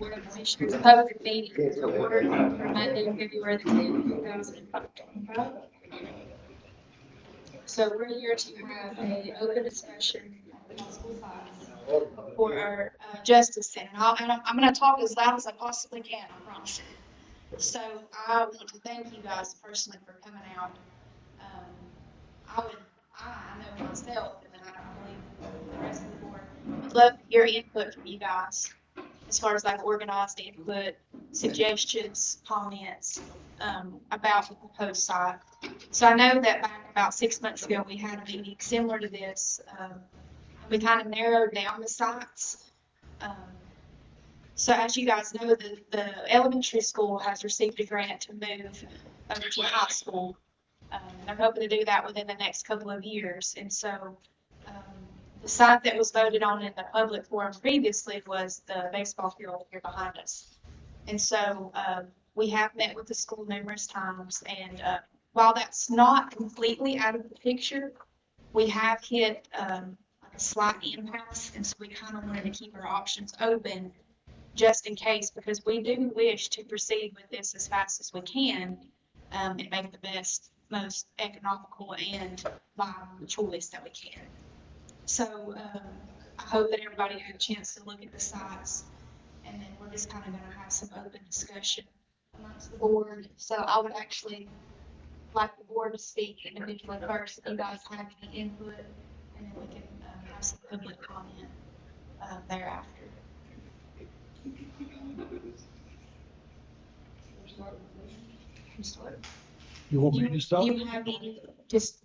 Board of Commissioners public meeting to order for Monday, February the 10th, 2025. So we're here to have an open discussion on possible sides for our Justice Center. I'm going to talk as loud as I possibly can, I promise. So I want to thank you guys personally for coming out. I know myself, and then I believe the rest of the board would love your input from you guys as far as like organized input, suggestions, comments about the proposed site. So I know that back about 6 months ago, we had a meeting similar to this. We kind of narrowed down the sites. So as you guys know, the elementary school has received a grant to move over to high school. They're hoping to do that within the next couple of years. And so the site that was voted on in the public forum previously was the baseball field here behind us. And so we have met with the school numerous times. And while that's not completely out of the picture, we have hit a slight impasse. And so we kind of wanted to keep our options open just in case, because we do wish to proceed with this as fast as we can and make the best, most economical and viable choice that we can. So I hope that everybody had a chance to look at the sites, and then we're just kind of going to have some open discussion amongst the board. So I would actually like the board to speak individually first, if you guys have any input, and then we can have some public comment thereafter. You want me to start? Do you have any just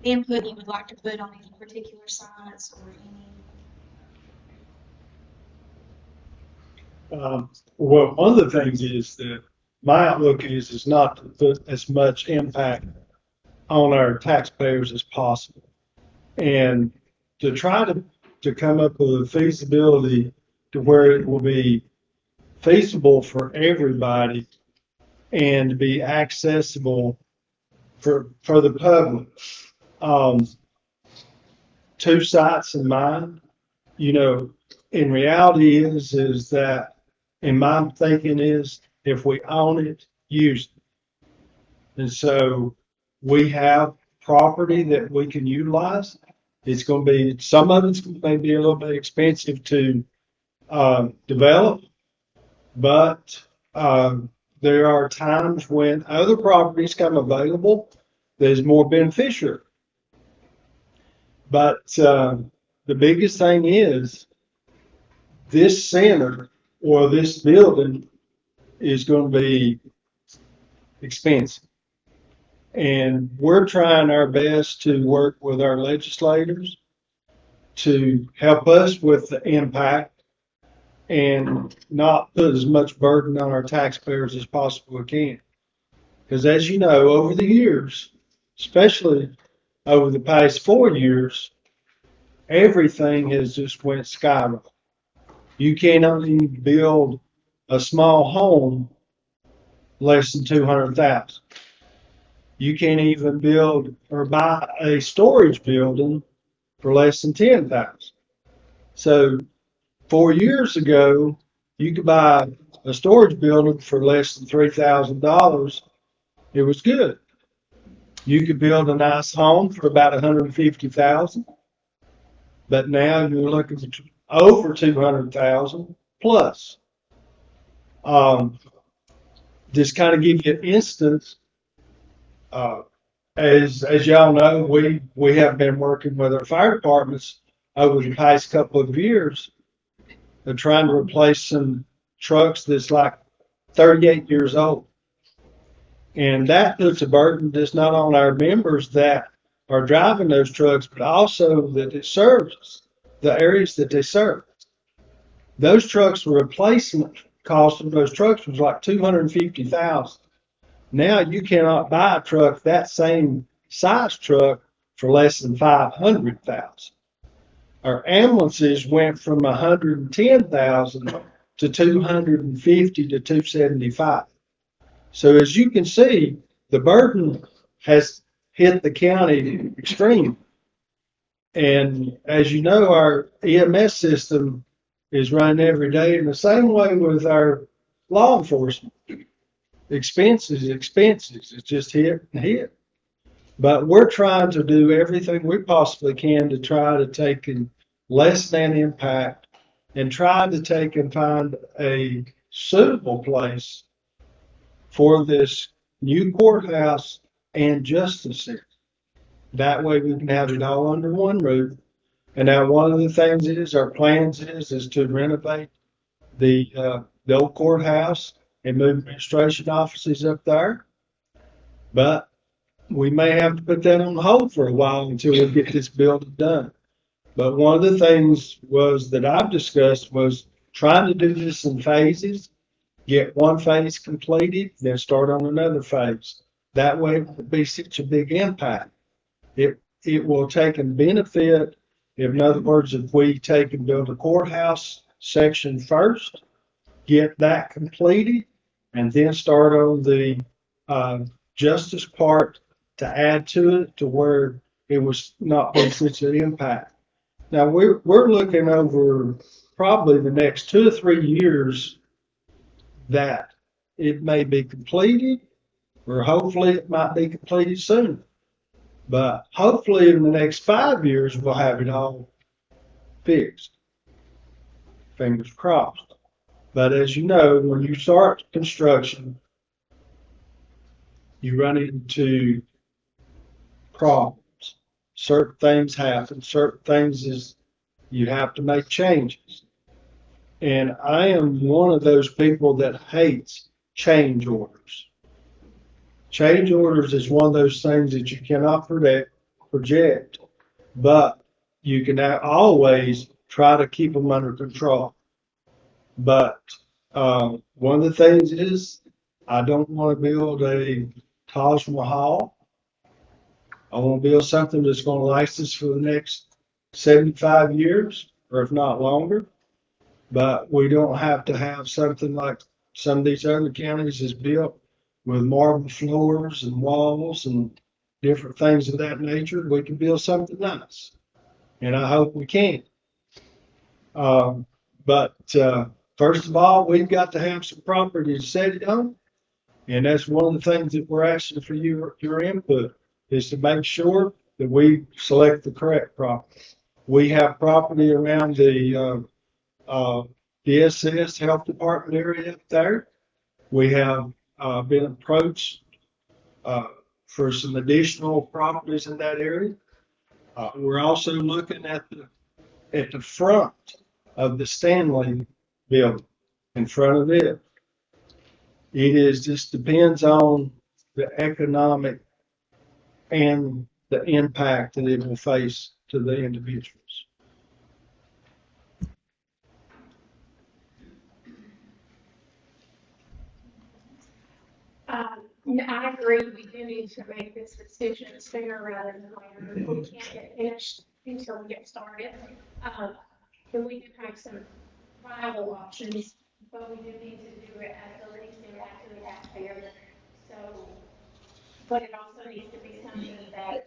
input you would like to put on any particular sites or any? Well, one of the things is that my outlook is not to put as much impact on our taxpayers as possible, and to try to come up with a feasibility to where it will be feasible for everybody and be accessible for the public. Two sites in mind, in reality is that, in my thinking is, if we own it, use it. And so we have property that we can utilize. It's going to be, some of it's going to be a little bit expensive to develop, but there are times when other properties come available that is more beneficial. But the biggest thing is this center or this building is going to be expensive. And we're trying our best to work with our legislators to help us with the impact and not put as much burden on our taxpayers as possibly can. Because as you know, over the years, especially over the past 4 years, everything has just went skyrocket. You cannot even build a small home less than $200,000. You can't even build or buy a storage building for less than $10,000. So 4 years ago, you could buy a storage building for less than $3,000. It was good. You could build a nice home for about $150,000, but now you're looking for over $200,000 plus. Just kind of give you an instance. As y'all know, we have been working with our fire departments over the past couple of years. They're trying to replace some trucks that's like 38 years old. And that puts a burden just not on our members that are driving those trucks, but also that it serves the areas that they serve. Those trucks, replacement cost of those trucks was like $250,000. Now you cannot buy a truck, that same size truck, for less than $500,000. Our ambulances went from $110,000 to $250,000 to $275,000. So as you can see, the burden has hit the county extreme. And as you know, our EMS system is run every day. And the same way with our law enforcement. Expenses, expenses. It's just hit and hit. But we're trying to do everything we possibly can to try to take and lessen that impact and try to take and find a suitable place for this new courthouse and justice center. That way we can have it all under one roof. And now one of the things is our plans is to renovate the old courthouse and move administration offices up there. But we may have to put that on hold for a while until we get this building done. But one of the things was that I've discussed was trying to do this in phases, get one phase completed, then start on another phase. That way it won't be such a big impact. It will take and benefit, if in other words, if we take and build a courthouse section first, get that completed, and then start on the justice part to add to it to where it was not been such an impact. Now we're looking over probably the next 2 or 3 years that it may be completed, or hopefully it might be completed soon. But hopefully in the next 5 years we'll have it all fixed. Fingers crossed. But as you know, when you start construction, you run into problems. Certain things happen. Certain things is you have to make changes. And I am one of those people that hates change orders. Change orders is one of those things that you cannot project, but you can always try to keep them under control. But one of the things is I don't want to build a Taj Mahal. I want to build something that's going to last us for the next 75 years, or if not longer. But we don't have to have something like some of these other counties is built with marble floors and walls and different things of that nature. We can build something nice, and I hope we can. But first of all, we've got to have some property to set it on, and that's one of the things that we're asking for your input is to make sure that we select the correct property. We have property around the DSS Health Department area up there. We have been approached for some additional properties in that area. We're also looking at the front of the Stanley building, in front of it. It is just depends on the economic and the impact that it will face to the individuals. I agree, we do need to make this decision sooner rather than later. We can't get finished until we get started. And we do have some viable options, but we do need to do it at the least after the taxpayer. So, but it also needs to be something that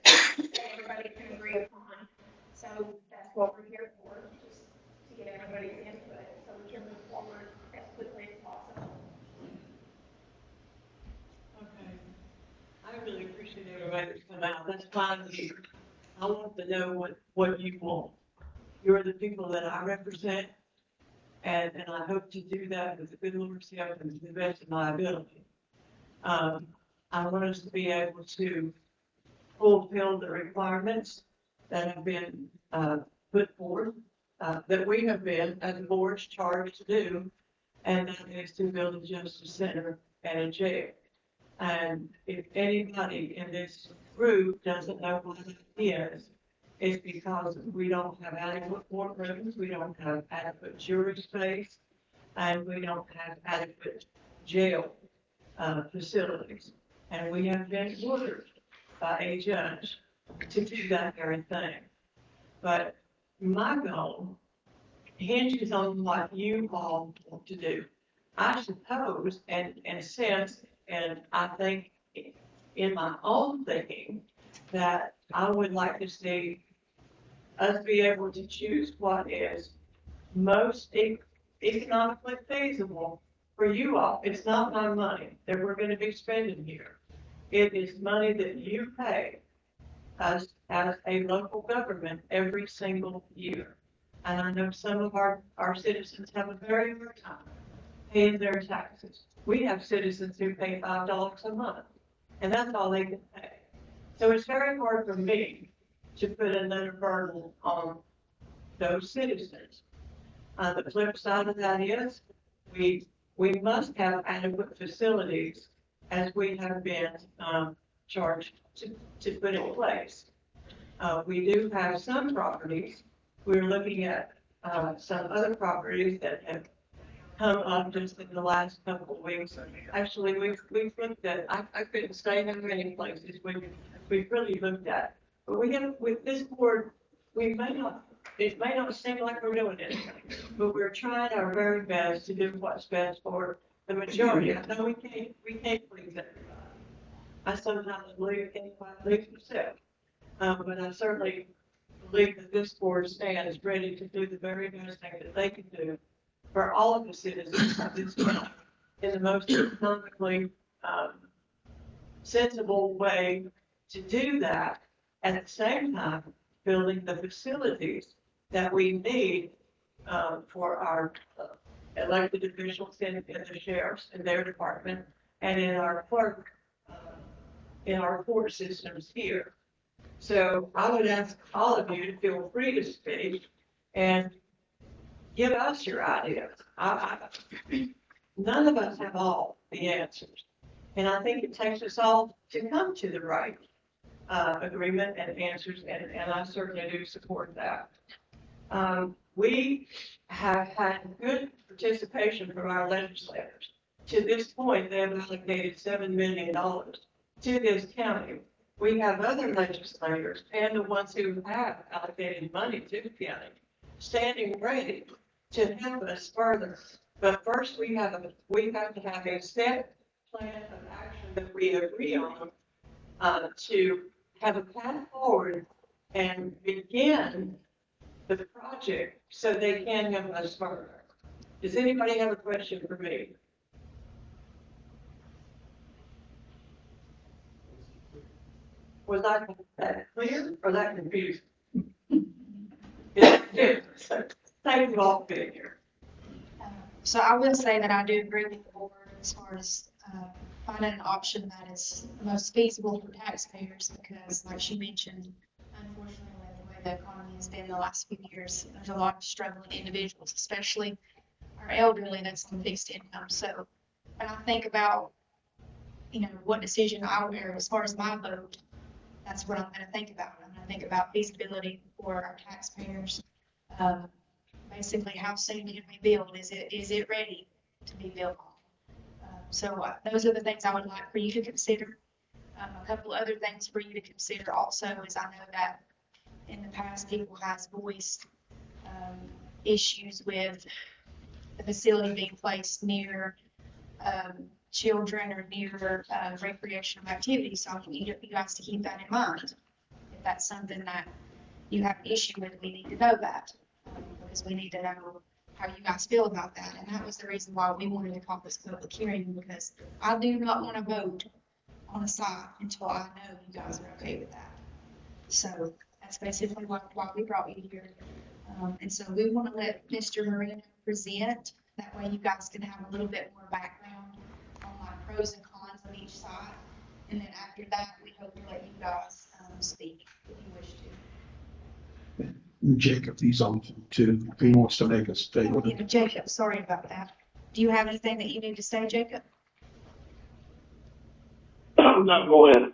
everybody can agree upon. So that's what we're here for, just to get everybody's input so we can move forward as quickly as possible. Okay. I really appreciate everybody that's come out. That's fine with me. I want to know what you want. You're the people that I represent, and I hope to do that with the good leadership and to the best of my ability. I want us to be able to fulfill the requirements that have been put forth, that we have been, as a board, charged to do, and that is to build a justice center and a jail. And if anybody in this group doesn't know what it is, it's because we don't have adequate courtrooms, we don't have adequate jury space, and we don't have adequate jail facilities. And we have been ordered by a judge to do that very thing. But my goal hinges on what you all want to do. I suppose, and in a sense, and I think in my own thinking, that I would like to see us be able to choose what is most economically feasible for you all. It's not my money that we're gonna be spending here. It is money that you pay as a local government every single year. And I know some of our citizens have a very hard time paying their taxes. We have citizens who pay $5 a month, and that's all they can pay. So it's very hard for me to put another burden on those citizens. The flip side of that is, we must have adequate facilities as we have been, charged to put in place. We do have some properties, we're looking at, some other properties that have come up just in the last couple of weeks. Actually, we've looked at, I couldn't say how many places we've really looked at. But we have, with this board, it may not seem like we're doing anything, but we're trying our very best to do what's best for the majority. I know we can't please everybody. I sometimes believe anybody please themselves. But I certainly believe that this board stands ready to do the very best thing that they can do for all of the citizens of this county in the most economically, sensible way to do that, at the same time, building the facilities that we need, for our elected officials in the sheriffs and their department, and in our clerk, in our court systems here. So I would ask all of you to feel free to speak and give us your ideas. None of us have all the answers. And I think it takes us all to come to the right agreement and answers, and I certainly do support that. We have had good participation from our legislators. To this point, they have allocated $7 million to this county. We have other legislators and the ones who have allocated money to the county standing ready to help us further. But first, we have to have a set plan of action that we agree on, to have a path forward and begin the project so they can help us further. Does anybody have a question for me? Was that clear or that confusing? Thank you all for being here. So I will say that I do agree with the board as far as finding an option that is the most feasible for taxpayers, because like she mentioned, unfortunately, with the way the economy has been the last few years, there's a lot of struggling individuals, especially our elderly that's on fixed income. So when I think about, what decision I will, as far as my vote, that's what I'm going to think about. I'm going to think about feasibility for our taxpayers. Basically, how soon can we build? Is it ready to be built on? So those are the things I would like for you to consider. A couple other things for you to consider also is, I know that in the past people has voiced issues with the facility being placed near children or near recreational activities. So I want you guys to keep that in mind. If that's something that you have an issue with, we need to know that, because we need to know how you guys feel about that. And that was the reason why we wanted to call this public hearing, because I do not want to vote on a side until I know you guys are okay with that. So that's basically why we brought you here. And so we want to let Mr. Marino present. That way you guys can have a little bit more background on like pros and cons of each side. And then after that, we hope to let you guys speak if you wish to. Jacob, he's on too. He wants to make a statement. Yeah, Jacob, sorry about that. Do you have anything that you need to say, Jacob? No, go ahead.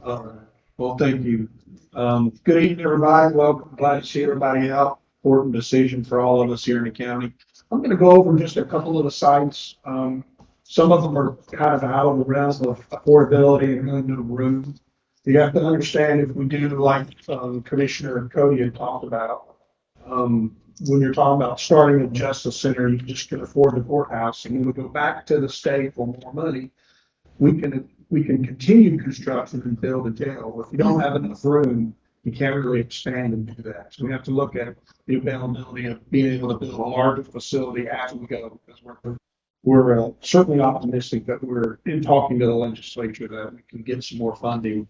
All right. Well, thank you. Good evening, everybody. Welcome. Glad to see everybody out. Important decision for all of us here in the county. I'm going to go over just a couple of the sites. Some of them are kind of out of the realm of affordability and under the room. You have to understand, if we do like Commissioner Cody had talked about, when you're talking about starting a justice center, you just can afford the courthouse, and when we go back to the state for more money, we can continue construction and build a jail. If you don't have enough room, you can't really expand and do that. So we have to look at the availability of being able to build a larger facility as we go, because we're certainly optimistic that we're in talking to the legislature that we can get some more funding.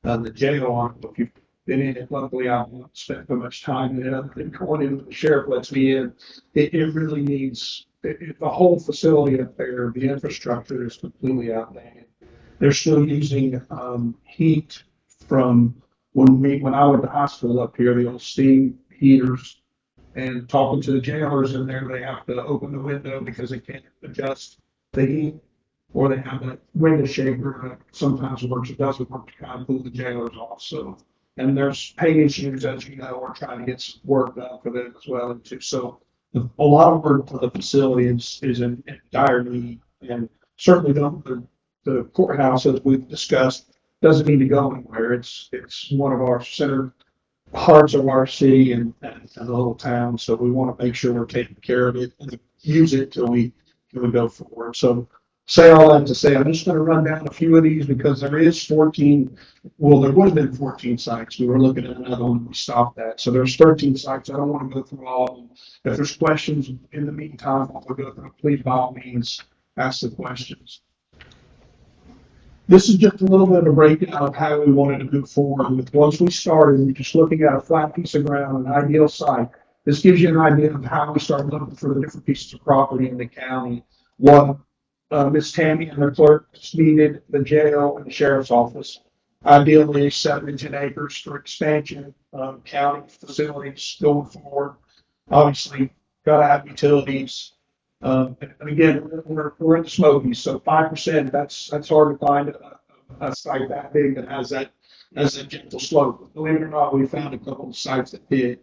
The jail on, if you've been in it, luckily I've not spent so much time in it other than going in, the sheriff lets me in. It really needs, the whole facility up there, the infrastructure is completely outdated. They're still using heat from when I went to hospital up here, the old steam heaters, and talking to the jailers in there, they have to open the window because they can't adjust the heat, or they have a window shaker that sometimes works, it doesn't work to kind of cool the jailers off. So, and there's pay issues, as you know, we're trying to get some work done for them as well too. So a lot of work for the facility is in dire need, and certainly the courthouse, as we've discussed, doesn't need to go anywhere. It's one of our center parts of our city and the little town. So we want to make sure we're taking care of it and use it till we go forward. So say all that to say, I'm just going to run down a few of these because there is 14. Well, there would have been 14 sites. We were looking at another one. We stopped that. So there's 13 sites. I don't want to go through all of them. If there's questions in the meantime, while we go through, please by all means ask the questions. This is just a little bit of a breakdown of how we wanted to move forward with. Once we started, we're just looking at a flat piece of ground, an ideal site. This gives you an idea of how we started looking for the different pieces of property in the county. What Miss Tammy and the clerk needed, the jail and the sheriff's office. Ideally 7 to 10 acres for expansion of county facilities going forward. Obviously, got to have utilities. And again, we're in the Smokies, so 5%. That's hard to find a site that big that has that gentle slope. Believe it or not, we found a couple of sites that did.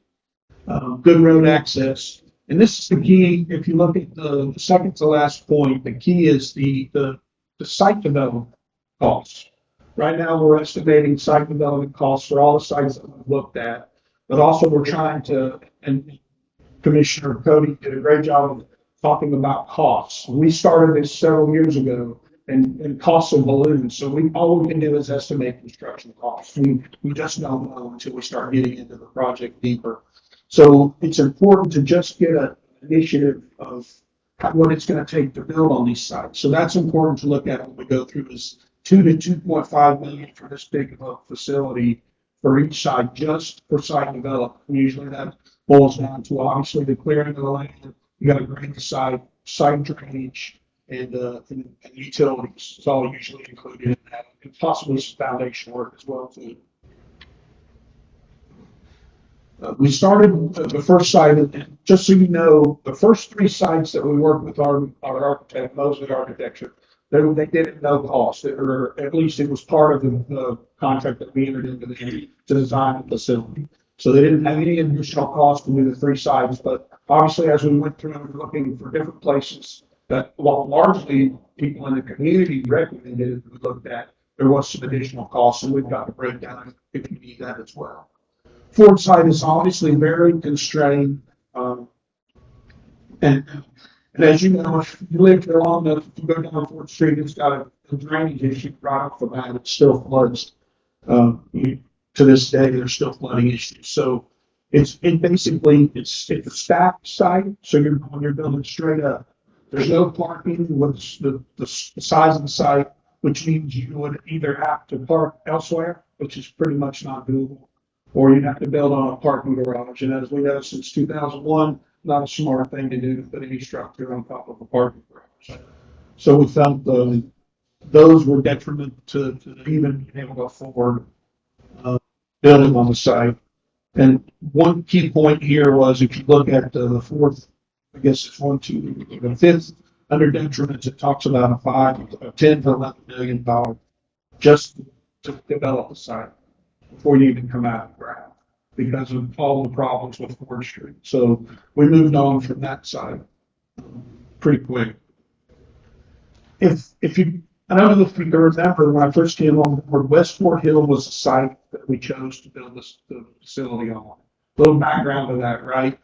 Good road access, and this is the key. If you look at the second to last point, the key is the site development costs. Right now, we're estimating site development costs for all the sites that we've looked at, but also we're trying to, and Commissioner Cody did a great job of talking about costs. We started this several years ago, and costs of balloons. So all we can do is estimate construction costs. We just don't know until we start getting into the project deeper. So it's important to just get an initiative of what it's going to take to build on these sites. So that's important to look at when we go through this 2 to 2.5 million for this big of a facility for each site, just for site development. Usually that boils down to obviously the clearing of the land. You got to grade the site drainage, and utilities. It's all usually included in that, and possibly some foundation work as well too. We started the first site, and just so you know, the first 3 sites that we worked with our architect, Mosley Architecture, they did it at no cost, or at least it was part of the contract that we entered into to design the facility. So they didn't have any additional cost to do the 3 sites, but obviously as we went through and were looking for different places that, well, largely people in the community recommended, we looked at, there was some additional costs, and we've got a breakdown if you need that as well. Ford site is obviously very constrained, and as you know, if you live there long enough, if you go down 4th Street, it's got a drainage issue right off the bat. It still floods. To this day, there's still flooding issues. So it's a stacked site. So when you're building straight up, there's no parking with the size of the site, which means you would either have to park elsewhere, which is pretty much not doable, or you'd have to build on a parking garage. And as we know, since 2001, not a smart thing to do to put any structure on top of a parking garage. So we felt those were detrimental to even being able to afford building on the site. And one key point here was, if you look at the 4th, I guess it's 1, 2, the 5th under detriments, it talks about a 10 to $11 million just to develop the site before you even come out of the ground, because of all the problems with 4th Street. So we moved on from that side pretty quick. I don't know if you can remember, when I first came on board, West Fort Hill was the site that we chose to build the facility on. A little background to that, right?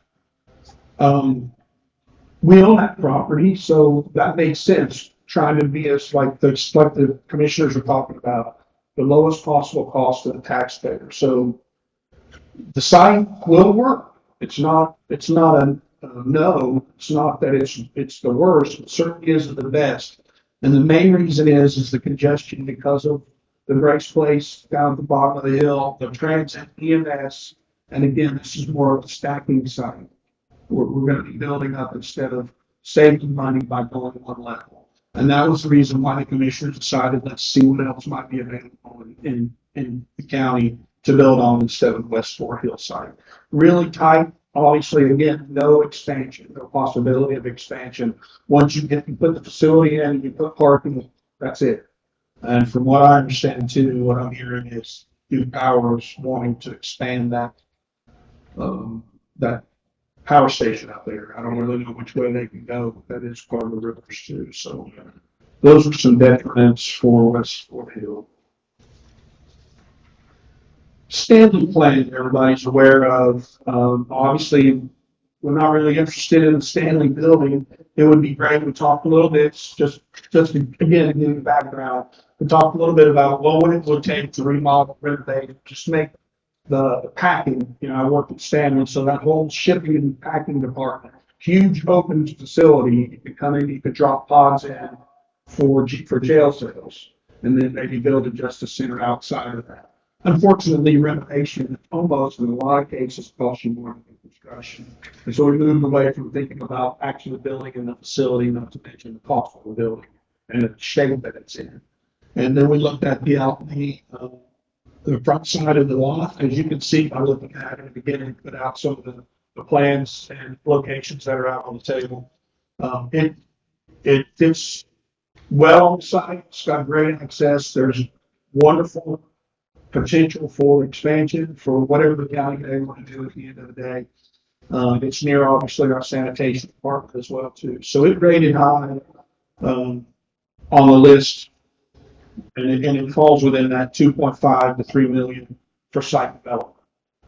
We own that property, so that makes sense, trying to be as like the commissioners are talking about, the lowest possible cost to the taxpayer. So The site will work. It's not a no. It's not that it's the worst. It certainly isn't the best. And the main reason is the congestion because of the Grace Place down at the bottom of the hill, the transit EMS. And again, this is more of a stacking site. We're going to be building up instead of saving money by going one level. And that was the reason why the commissioners decided, let's see what else might be available in the county to build on instead of West Fort Hill site. Really tight, obviously, again, no expansion, no possibility of expansion. Once you put the facility in, you put parking, that's it. And from what I understand too, what I'm hearing is Duke Power is wanting to expand that power station out there. I don't really know which way they can go, but that is part of the rivers too. So those are some detriments for West Fort Hill. Stanley Plan, everybody's aware of. Obviously, we're not really interested in the Stanley building. It would be great. We talked a little bit, just again, give you background. We talked a little bit about what would it take to remodel, renovate, just make the packing. I worked at Stanley, so that whole shipping and packing department, huge open facility. You could come in, you could drop pods in for jail cells, and then maybe build a justice center outside of that. Unfortunately, renovation almost in a lot of cases costs you more than construction. And so we moved away from thinking about actually building in the facility, not to mention the cost of the building and the shape that it's in. And then we looked at the front side of the lot. As you can see by looking at it in the beginning, put out some of the plans and locations that are out on the table. It fits well on the site. It's got great access. There's wonderful potential for expansion for whatever the county may want to do at the end of the day. It's near, obviously, our sanitation department as well, too. So it rated high on the list, and it falls within that 2.5 to 3 million for site development.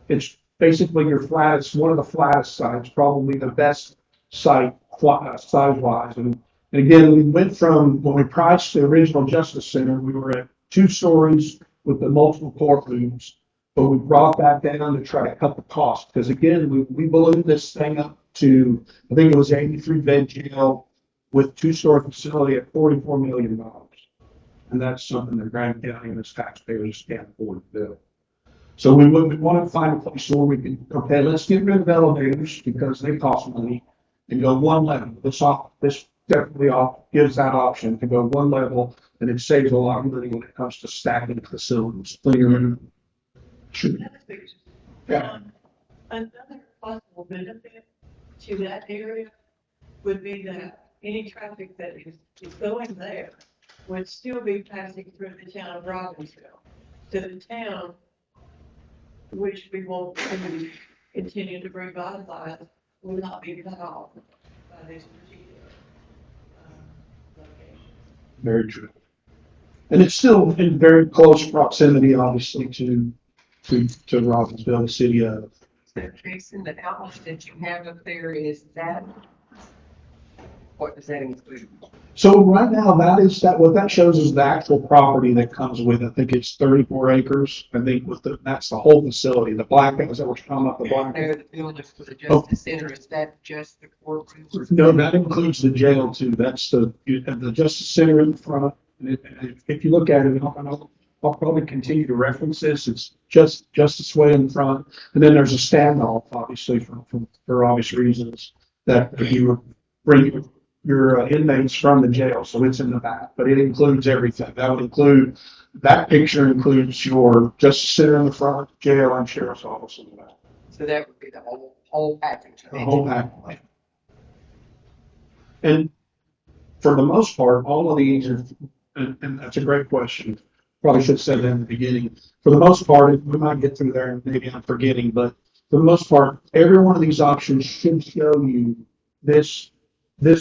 It's basically your flattest, one of the flattest sites, probably the best site size-wise. And again, we went from, when we priced the original Justice Center, we were at 2 stories with the multiple courtrooms, but we brought that down to try to cut the cost. Because again, we ballooned this thing up to, I think it was 83 bed jail with 2-story facility at $44 million. And that's something that Grand County and its taxpayers can't afford to do. So we want to find a place where we can, okay, let's get rid of elevators because they cost money and go one level. This definitely gives that option to go one level, and it saves a lot of money when it comes to stacking facilities. Sure. Yeah. Another possible benefit to that area would be that any traffic that is going there would still be passing through the town of Robbinsville. So the town, which we will continue to revitalize, will not be cut off by this particular location. Very true. And it's still in very close proximity, obviously, to Robbinsville, the city of. So Jason, the outlet that you have up there, is that, what does that include? So right now, what that shows is the actual property that comes with it. I think it's 34 acres. I think that's the whole facility. The black ones that were showing up, the black. No, the building for the Justice Center, is that just the courtroom? No, that includes the jail too. That's the Justice Center in the front. And if you look at it, I'll probably continue to reference this. It's just Justice Way in the front, and then there's a standoff, obviously, for obvious reasons, that you would bring your inmates from the jail, so it's in the back. But it includes everything. That picture includes your Justice Center in the front, jail, and sheriff's office in the back. So that would be the whole package. The whole package. And for the most part, all of these are, and that's a great question. Probably should have said that in the beginning. For the most part, we might get through there and maybe I'm forgetting, but for the most part, every one of these options should show you this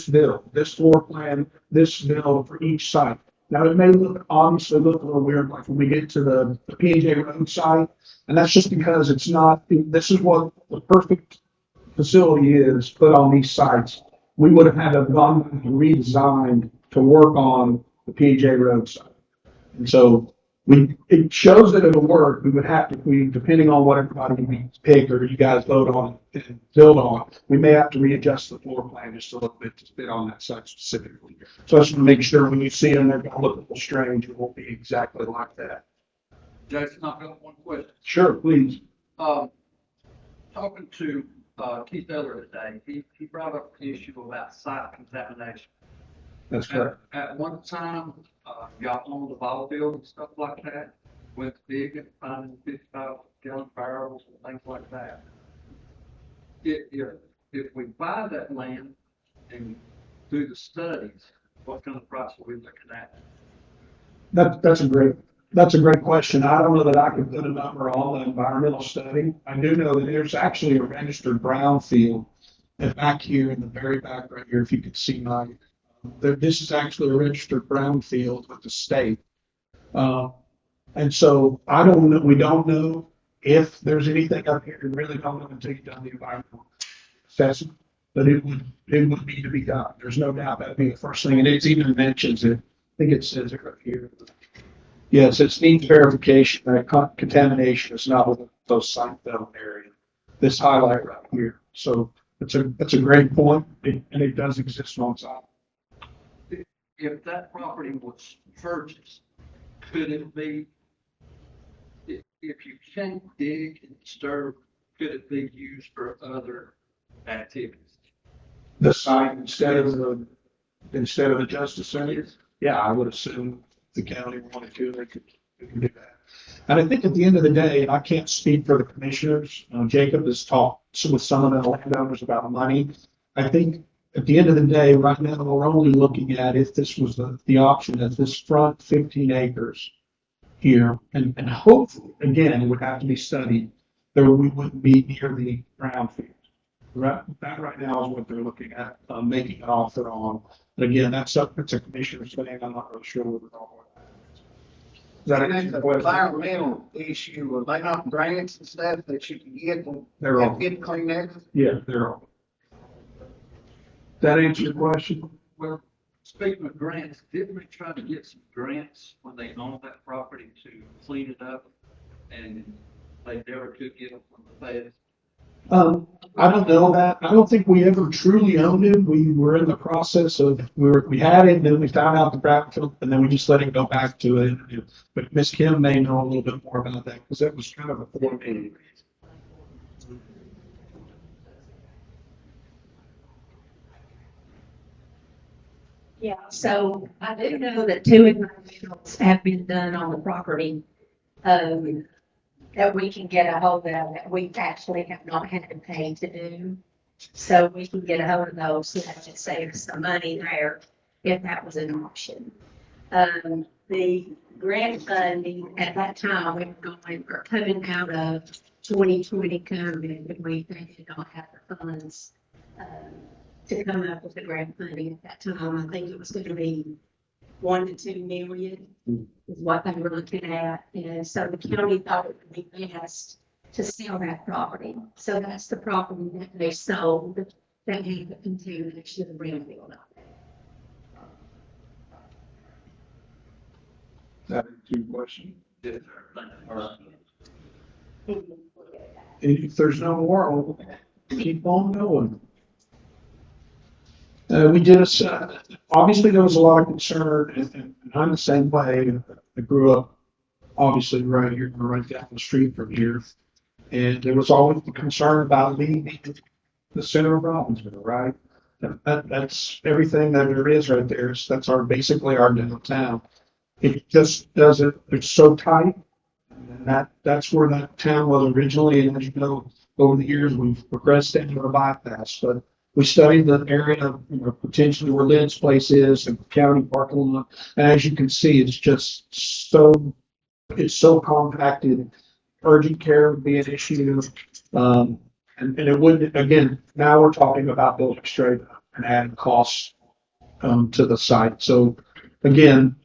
bill, this floor plan, this bill for each site. Now, it may obviously look a little weird, like when we get to the P&J Road site, and that's just because it's not, this is what the perfect facility is put on these sites. We would have had to have gone and redesigned to work on the P&J Road site. And so it shows that it'll work. We would have to, depending on what everybody we pick or you guys vote on and build on, we may have to readjust the floor plan just a little bit to fit on that site specifically. So I just want to make sure when you see them, they're going to look a little strange. It won't be exactly like that. Jason, I've got one question. Sure, please. Talking to Keith Eller today, he brought up the issue about site contamination. That's correct. At one time, y'all owned the ball field and stuff like that, went big and finding 55-gallon barrels and things like that. If we buy that land and do the studies, what kind of price are we looking at? That's a great question. I don't know that I could put a number on the environmental study. I do know that there's actually a registered brownfield back here in the very back right here, if you could see mine. This is actually a registered brownfield with the state. And so I don't know, we don't know if there's anything up here. We really don't know until you've done the environmental assessment, but it would need to be done. There's no doubt that'd be the first thing. And it even mentions it. I think it says it right here. Yes, it needs verification that contamination is not within those site development areas. This highlight right here. So that's a great point, and it does exist on site. If that property was purchased, could it be, if you can't dig and disturb, could it be used for other activities? The site instead of the Justice Center? Yeah, I would assume the county wanted to, they could do that. And I think at the end of the day, and I can't speak for the commissioners, Jacob has talked with some of the landowners about money. I think at the end of the day, right now, we're only looking at if this was the option at this front 15 acres here, and hopefully, again, it would have to be studied, that we wouldn't be near the brownfield. Right, that right now is what they're looking at, making an offer on. But again, that's a commissioner's thing. I'm not really sure what we're going with that. Is that And an the environmental issue, are they not grants and stuff that you can get and They're all, get clean air? yeah, they're all. That answer your question? Well, speaking of grants, didn't we try to get some grants when they owned that property to clean it up? And they never could get them from the feds? I don't know that. I don't think we ever truly owned it. We were in the process of, we had it, and then we found out the brownfield, and then we just let it go back to it. But Ms. Kim may know a little bit more about that, because that was kind of a foreign meeting. Yeah, so I do know that 2 environmentals have been done on the property, that we can get a hold of, that we actually have not had to pay to do. So we can get a hold of those, so that would save some money there if that was an option. The grant funding at that time, we were coming out of 2020 COVID, but we did not have the funds, to come up with the grant funding at that time. I think it was going to be 1 to 2 million is what they were looking at. And so the county thought it would be best to sell that property. So that's the property that they sold that had the contamination of the brownfield up there. That answer your question? Yeah. All right. And if there's no more, we'll keep on going. We did obviously there was a lot of concern, and I'm the same way. I grew up obviously right here, right down the street from here. And there was always the concern about leaving the center of Robbinsville, right? That's everything that there is right there. That's basically our downtown. It just doesn't, it's so tight. And that's where that town was originally. And as you know, over the years, we've progressed into a bypass. But we studied the area, potentially where Lynn's place is, and county parking lot. And as you can see, it's just it's so compacted. Urgent care would be an issue. And it wouldn't, again, now we're talking about building straight up and adding costs to the site. So again,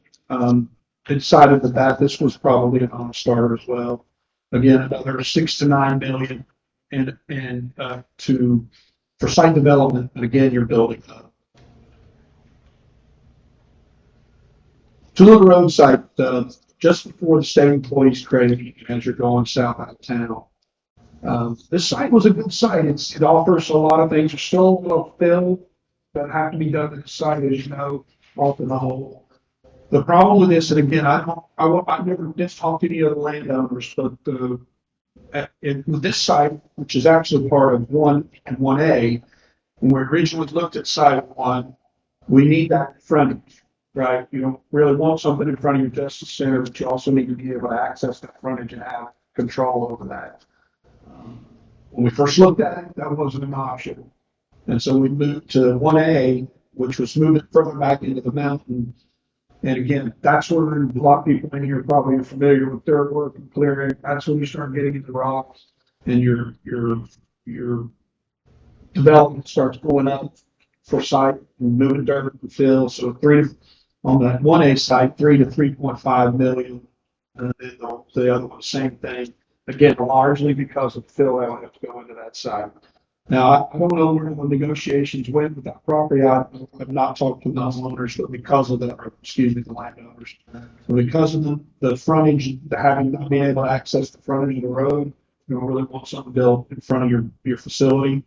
decided that this was probably a non-starter as well. Again, another 6 to 9 million for site development, and again, you're building up. Tula Road site, just before the state employees credit union as you're going south out of town. This site was a good site. It offers a lot of things. There's still a little fill that have to be done to the site, as you know, off in the hole. The problem with this, and again, I never did talk to any other landowners, but with this site, which is actually part of 1 and 1A, when we originally looked at site 1, we need that frontage, right? You don't really want something in front of your justice center, but you also need to be able to access that frontage and have control over that. When we first looked at it, that wasn't an option. And so we moved to 1A, which was moving further back into the mountain. And again, that's where a lot of people in here probably are familiar with dirt work and clearing. That's when you start getting into rocks and your development starts going up for site and moving dirt and fill. So on that 1A site, 3 to 3.5 million. And then the other one, same thing. Again, largely because of fill that would have to go into that site. Now, I don't know where the negotiations went with that property. I've not talked to the owners, but because of that, or excuse me, the landowners. So because of the frontage, not being able to access the frontage of the road, you don't really want something built in front of your facility.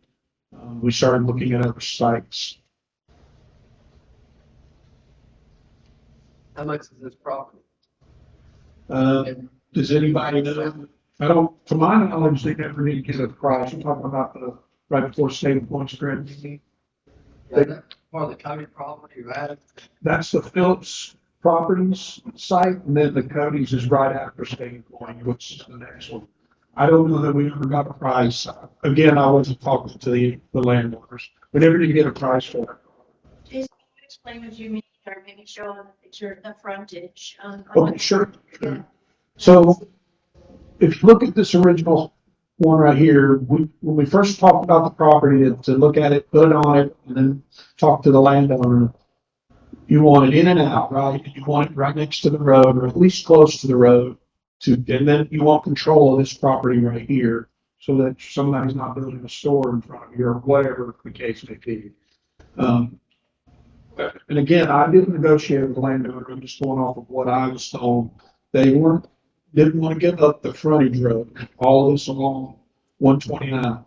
We started looking at other sites. How much is this property? Does anybody know? To my knowledge, they never need to get a price. I'm talking about right before state employees credit union. That's part of the county property, right? That's the Phillips Properties site, and then the Cody's is right after state employee, which is the next one. I don't know that we ever got a price. Again, I wasn't talking to the landowners. We never did get a price for it. Just explain what you mean, or maybe show on the picture the frontage. Okay, sure. So if you look at this original one right here, when we first talked about the property, to look at it, put it on it, and then talk to the landowner, you want it in and out, right? You want it right next to the road, or at least close to the road, and then you want control of this property right here, so that somebody's not building a store in front of you, or whatever the case may be. And again, I didn't negotiate with the landowner. I'm just going off of what I was told. They didn't want to give up the frontage road, all of this along 129.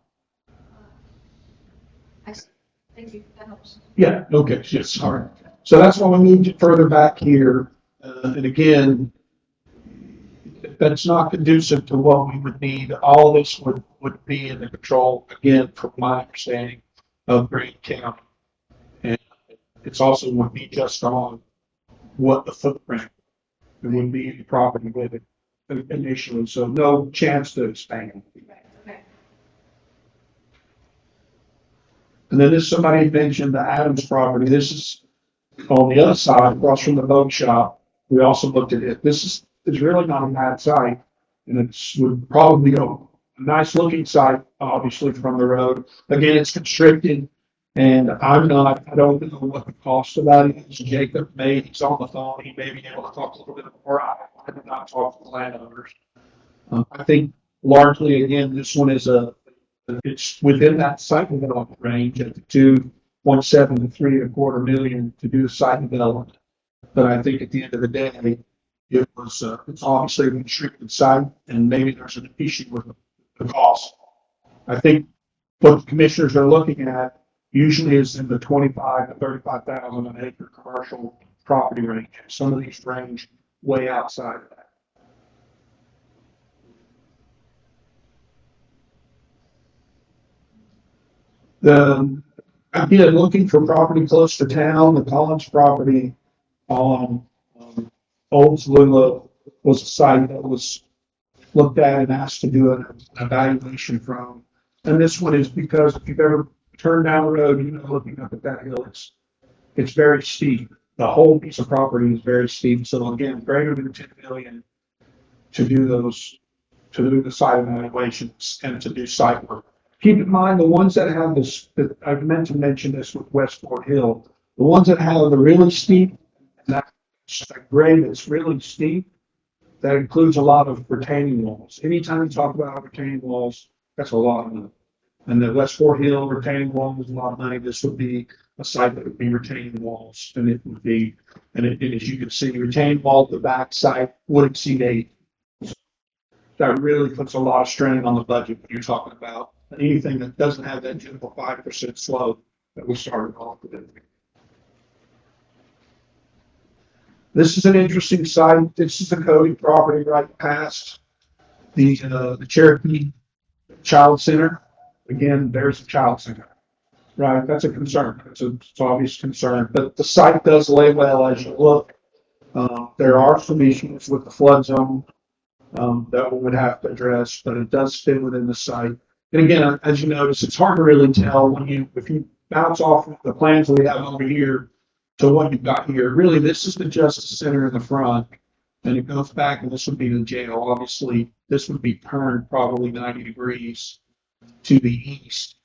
Thank you, that helps. Yeah, okay, yes, sorry. So that's why we moved it further back here. And again, that's not conducive to what we would need. All of this would be in the control, again, from my understanding, of Green County. And it's also would be just on what the footprint, it wouldn't be any property with it initially, so no chance to expand. Okay. And then this, somebody mentioned the Adams property. This is on the other side, across from the boat shop. We also looked at it. This is really not a bad site, and it would probably be a nice looking site, obviously from the road. Again, it's constricted, and I don't know what the cost of that is. Jacob he's on the phone. He may be able to talk a little bit more. I did not talk to the landowners. I think largely, again, this one is it's within that site development range at the 2.7 to 3.25 million to do site development. But I think at the end of the day, it's obviously a restricted site, and maybe there's an issue with the cost. I think what the commissioners are looking at usually is in the 25 to 35,000 an acre commercial property range. Some of these range way outside of that. Again, looking for property close to town, the Collins property on Old Tallulah was a site that was looked at and asked to do an evaluation from. And this one is because if you've ever turned down the road, looking up at that hill, it's very steep. The whole piece of property is very steep. So again, greater than 10 million to do the site evaluations and to do site work. Keep in mind, the ones that have this, I've meant to mention this with Westport Hill, the ones that have the really steep, and that grade that's really steep, that includes a lot of retaining walls. Anytime you talk about retaining walls, that's a lot of money. And the West Fort Hill retaining wall was a lot of money. This would be a site that would be retaining walls, and it would be, and as you can see, retaining wall at the back side would exceed 8. That really puts a lot of strain on the budget when you're talking about anything that doesn't have that typical 5% slope that we started off with. This is an interesting site. This is a Cody property right past the Cherokee Child Center. Again, there's a child center, right? That's a concern. It's an obvious concern, but the site does lay well as you look. There are some issues with the flood zone that we would have to address, but it does fit within the site. And again, as you notice, it's hard to really tell if you bounce off of the plans we have over here to what you've got here. Really, this is the Justice Center in the front, and it goes back, and this would be the jail. Obviously, this would be turned probably 90 degrees to the east,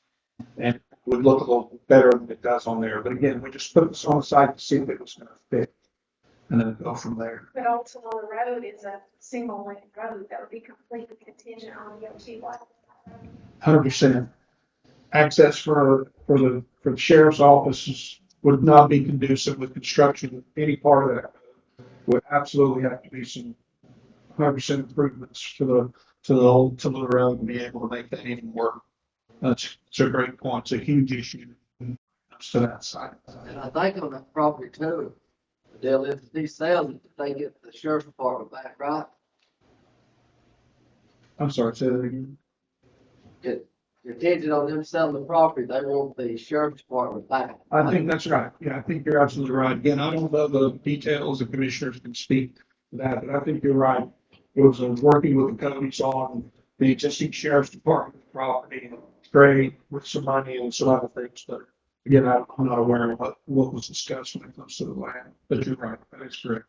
and it would look a little better than it does on there. But again, we just put this on the site to see if it was going to fit, and then go from there. But Old Toledo Road is a single lane road that would be completely contingent on the OT light. 100%. Access for the sheriff's offices would not be conducive with construction of any part of that. Would absolutely have to be some 100% improvements to the old Toledo Road to be able to make that even work. That's a great point. It's a huge issue to that side. And I think on that property too, the deal is if these sales, they get the sheriff's department back, right? I'm sorry, say that again. Get contingent on them selling the property, they want the sheriff's department back. I think that's right. Yeah, I think you're absolutely right. Again, I don't know the details. The commissioners can speak to that, but I think you're right. It was working with the counties on the existing sheriff's department property and trade with some money and some other things. But again, I'm not aware of what was discussed when it comes to the land. But you're right. That is correct.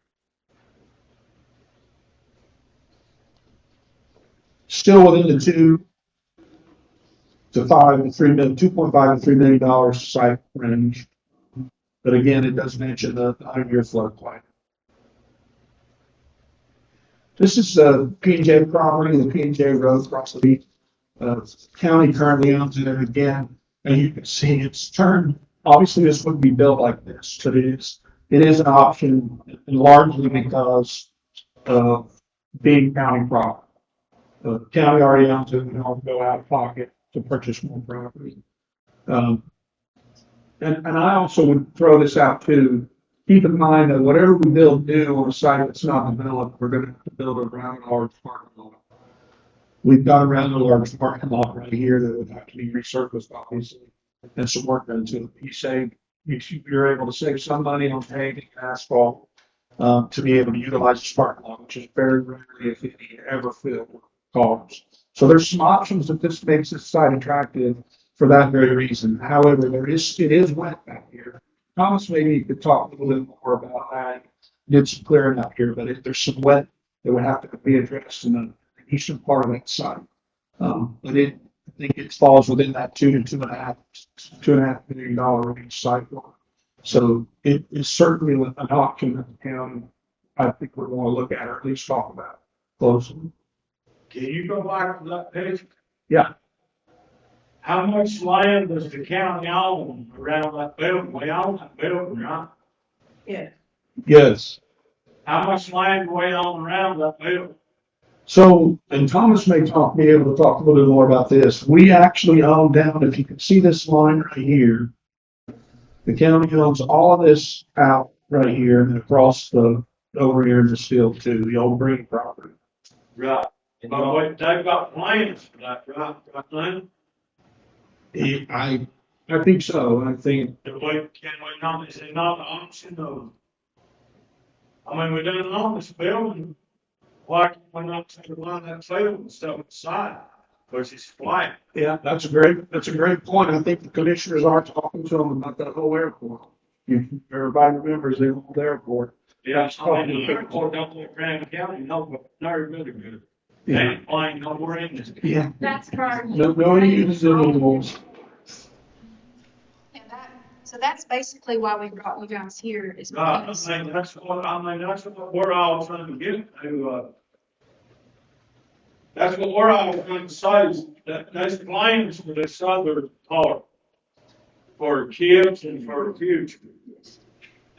Still within the 2.5 to $3 million site range. But again, it does mention the 100-year floodplain. This is a P&J property, the P&J Road across the beach. County currently owns it, and again, and you can see it's turned. Obviously, this wouldn't be built like this, but it is an option, and largely because of being county property. The county already owns it, we don't go out of pocket to purchase more property. And I also would throw this out too. Keep in mind that whatever we build new on a site that's not developed, we're going to have to build around a large parking lot. We've got around a large parking lot right here that would have to be resurfaced, obviously, and some work done to it. You're able to save some money on paving and asphalt to be able to utilize this parking lot, which is very rarely, if any, ever filled with cars. So there's some options that this makes this site attractive for that very reason. However, it is wet back here. Thomas, maybe you could talk a little bit more about that. Did some clearing up here, but there's some wet that would have to be addressed in the eastern part of that site. But I think it falls within that $2 to $2.5 million range cycle. So it is certainly an option that the county, I think, would want to look at or at least talk about closely. Can you go back to that page? Yeah. How much land does the county own around that building? We own that building, right? Yeah. Yes. How much land do we own around that building? So, and Thomas may be able to talk a little bit more about this. We actually own down, if you can see this line right here, the county owns all of this out right here and across over here in this field too, the old Green property. Right. But wait, they've got plans for that, right? I think so. I think Can we not, is it not an option of, I mean, we done own this building, why can we not take a line that field and stuff aside, because it's flat? yeah, that's a great point. I think the commissioners are talking to them about that whole airport. Everybody remembers the old airport. Yeah, I mean, the airport don't look Graham County, no, but they're really good. They ain't flying nowhere in this. Yeah. That's part. No uses it anymore. So that's basically why we brought you guys here is I because, mean, that's what we're all trying to get to. That's what we're all trying to say, is that there's plans for this other part. For kids and for the future.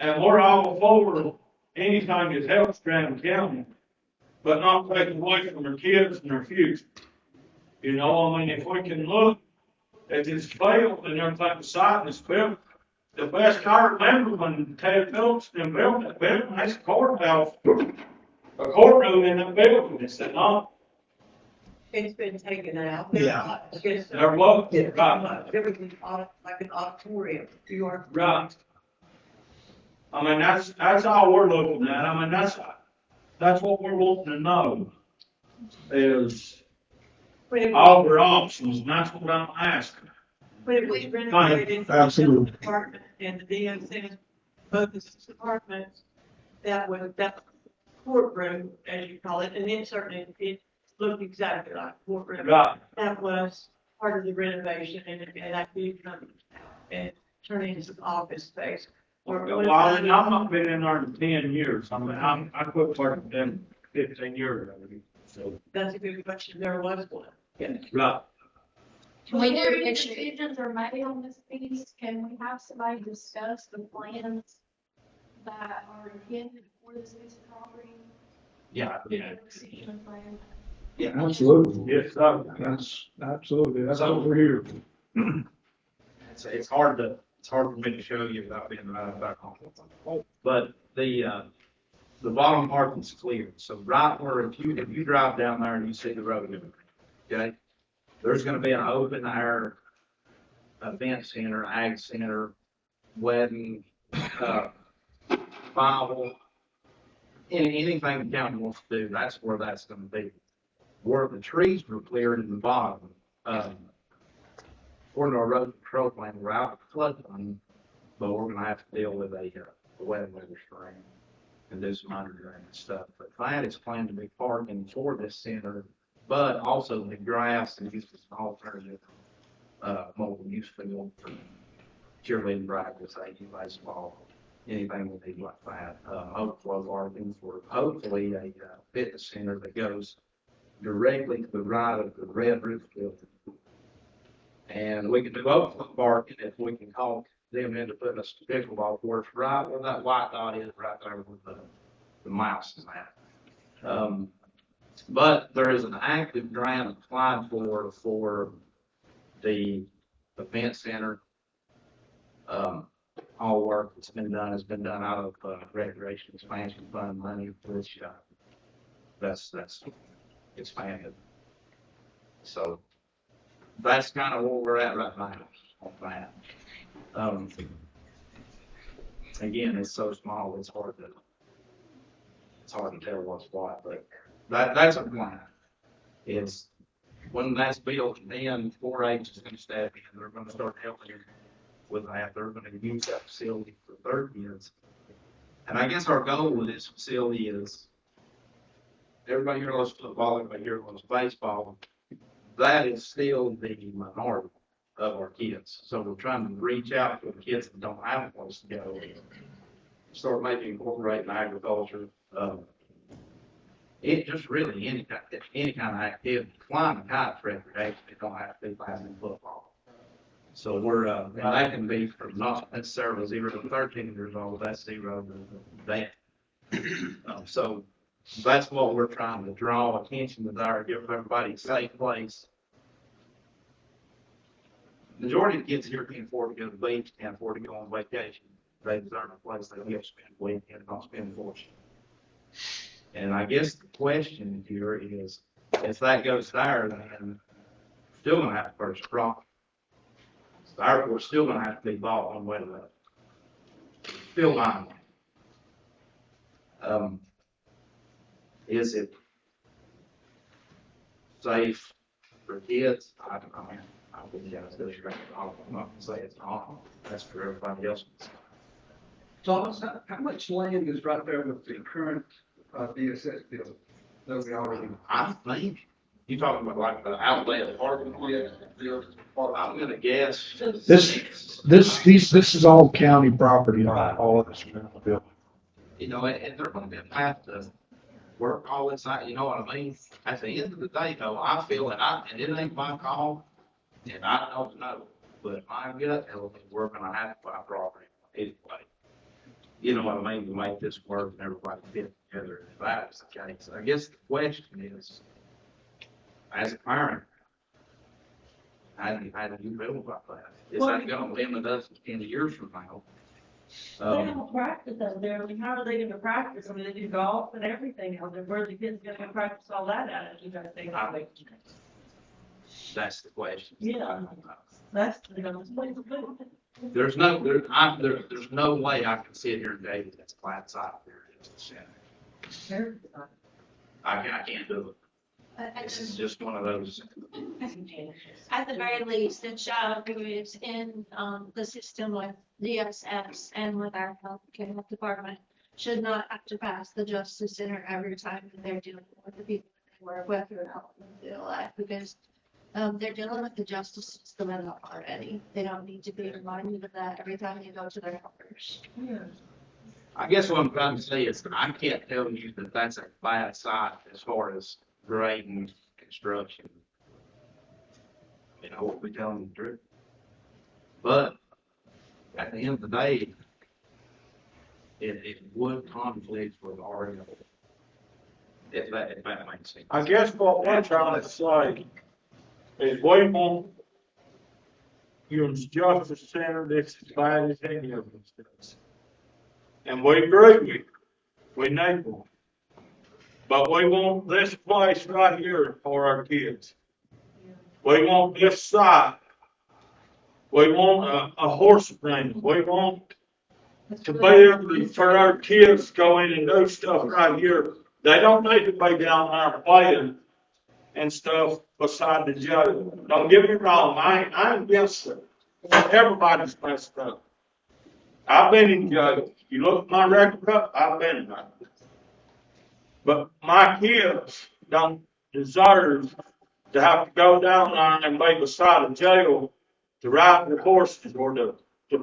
And we're all for anything that helps Graham County, but not taking away from their kids and their future. You know, I mean, if we can look at this field and everything beside this building, the best I remember when Ted Phillips been building that building, that's a courthouse, a courtroom in that building, is it not? It's been taken out. Yeah. Yes, sir. There was, There right, was like an auditorium, you are. right. I mean, that's all we're looking at. I mean, that's what we're wanting to know, is all their options, and that's what I'm asking. When it was renovated. Absolutely. The Department and the DSN, both the departments, that courtroom, as you call it, and then certainly it looked exactly like a courtroom. Right. That was part of the renovation, and that did come out and turn into office space. Well, I've not been in there in 10 years. I mean, I quit working in 15 years already, so. That's a good question, there was one. Yeah. Right. Can we do Before a any picture? decisions are made on this piece, can we have somebody discuss the plans that are intended for this piece of property? Yeah. Decision plan. Yeah, absolutely. Yes, sir. That's absolutely, that's what we're here for. It's hard for me to show you without being back on. But the bottom part is clear. So right where, if you drive down there and you see the road, okay, there's gonna be an open air event center, ag center, wedding, Bible, anything the county wants to do, that's where that's gonna be. Where the trees were cleared in the bottom, according to our road control plan, we're out of floodplain, but we're gonna have to deal with a wet weather stream and do some underground stuff. But that is planned to be parking for this center, but also the grass and use as an alternative, mobile use field for cheerleading practice, AU baseball, anything we need like that. Overflow gardens, or hopefully a fitness center that goes directly to the right of the red roof building. And we can do overflow parking if we can call them into putting a pickleball course right where that white dot is, right there where the mouse is at. But there is an active grant applied for the event center. All work that's been done has been done out of recreation expansion fund money, which that's expanded. So that's kind of where we're at right now on that. Again, it's so small, it's hard to tell what's what, but that's a plan. It's when that's built, then 4-H is going to step in. They're going to start helping with that. They're going to use that facility for their kids. And I guess our goal with this facility is everybody here loves football, everybody here loves baseball. That is still the minority of our kids. So we're trying to reach out to the kids that don't have a place to go. Start maybe incorporating agriculture. It just really any kind of activity. Flying a kite's recreation. It don't have to be playing football. So we're and that can be from not necessarily 0 to 13 years old. That's 0 to that. So that's what we're trying to draw attention to there, give everybody a safe place. Majority of the kids here can't afford to go to the beach, can't afford to go on vacation. They deserve a place they'll get to spend a weekend, not spend a fortune. And I guess the question here is, if that goes there, then we're still gonna have to purchase property. So we're still gonna have to be bought one way or the other. Still buying one. Is it safe for kids? I wouldn't guess this right. I'm not gonna say it's not. That's for everybody else. Thomas, how much land is right there with the current DSS building that we already? I think you talking about like the outlet parking. I'm gonna guess. This is all county property, all of this. You know, and they're gonna have to work all this out, you know what I mean? At the end of the day, though, I feel and it ain't my call, and I don't know, but my gut tells me we're gonna have to buy property anyway. You know what I mean, to make this work and everybody fit together. If that is the case, I guess the question is, as a parent, how do you feel about that? Is that gonna limit us 10 years from now? They don't practice out there. I mean, how are they gonna practice? I mean, they do golf and everything out there. Where are the kids gonna go practice all that at? You guys think? I think that's the question. Yeah. That's, you know, There's no way I can sit here and tell you that's flat side there. I can't do it. This is just one of those. At the very least, the child who is in, the system with DSS and with our healthcare department should not have to pass the Justice Center every time that they're dealing with the people they work with throughout their life, because they're dealing with the justice system enough already. They don't need to be reminded of that every time you go to their helpers. I guess what I'm trying to say is I can't tell you that that's a bad side as far as grading construction. You know, what we tell them the truth. But at the end of the day, it would conflict with REO. If that makes sense. I guess what we're trying to say is we want your justice center that's as bad as any of them does. And we agree with you. We need one. But we want this place right here for our kids. We want this site. We want a horse ring. We want to be able to, for our kids to go in and do stuff right here. They don't need to be down there playing and stuff beside the jail. Don't get me wrong, I ain't against it. Everybody's messed up. I've been in jail. You look at my record up, I've been in there. But my kids don't deserve to have to go down there and be beside a jail to ride the horses or to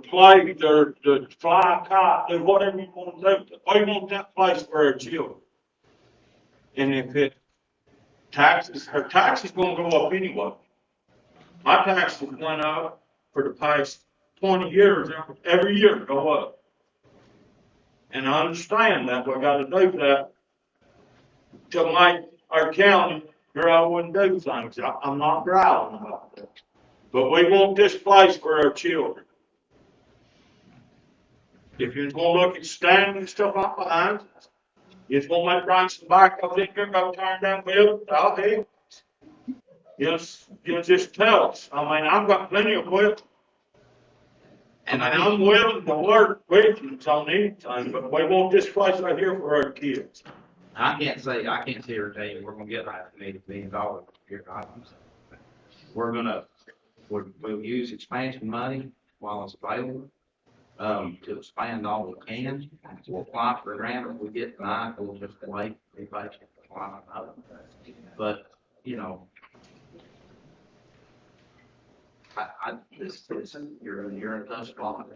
play, to fly a kite, do whatever you want to do. We want that place for our children. And if her taxes gonna go up anyway. My taxes went up for the past 20 years, every year go up. And I understand that, we gotta do that to make our county grow and do things. I'm not growling about that. But we want this place for our children. If you're gonna look at standing and stuff out behind, you're gonna bring some back up in here, go turn down building, I'll do. You just tell us. I mean, I've got plenty of equipment. And I'm willing to work with you on anything, but we want this place right here for our kids. I can't sit here and tell you we're gonna get $500 million here. We'll use expansion money while it's available, to expand all we can. We'll apply for a grant. If we get denied, we'll just wait, be patient, apply another. But, you know, you're in a tough spot.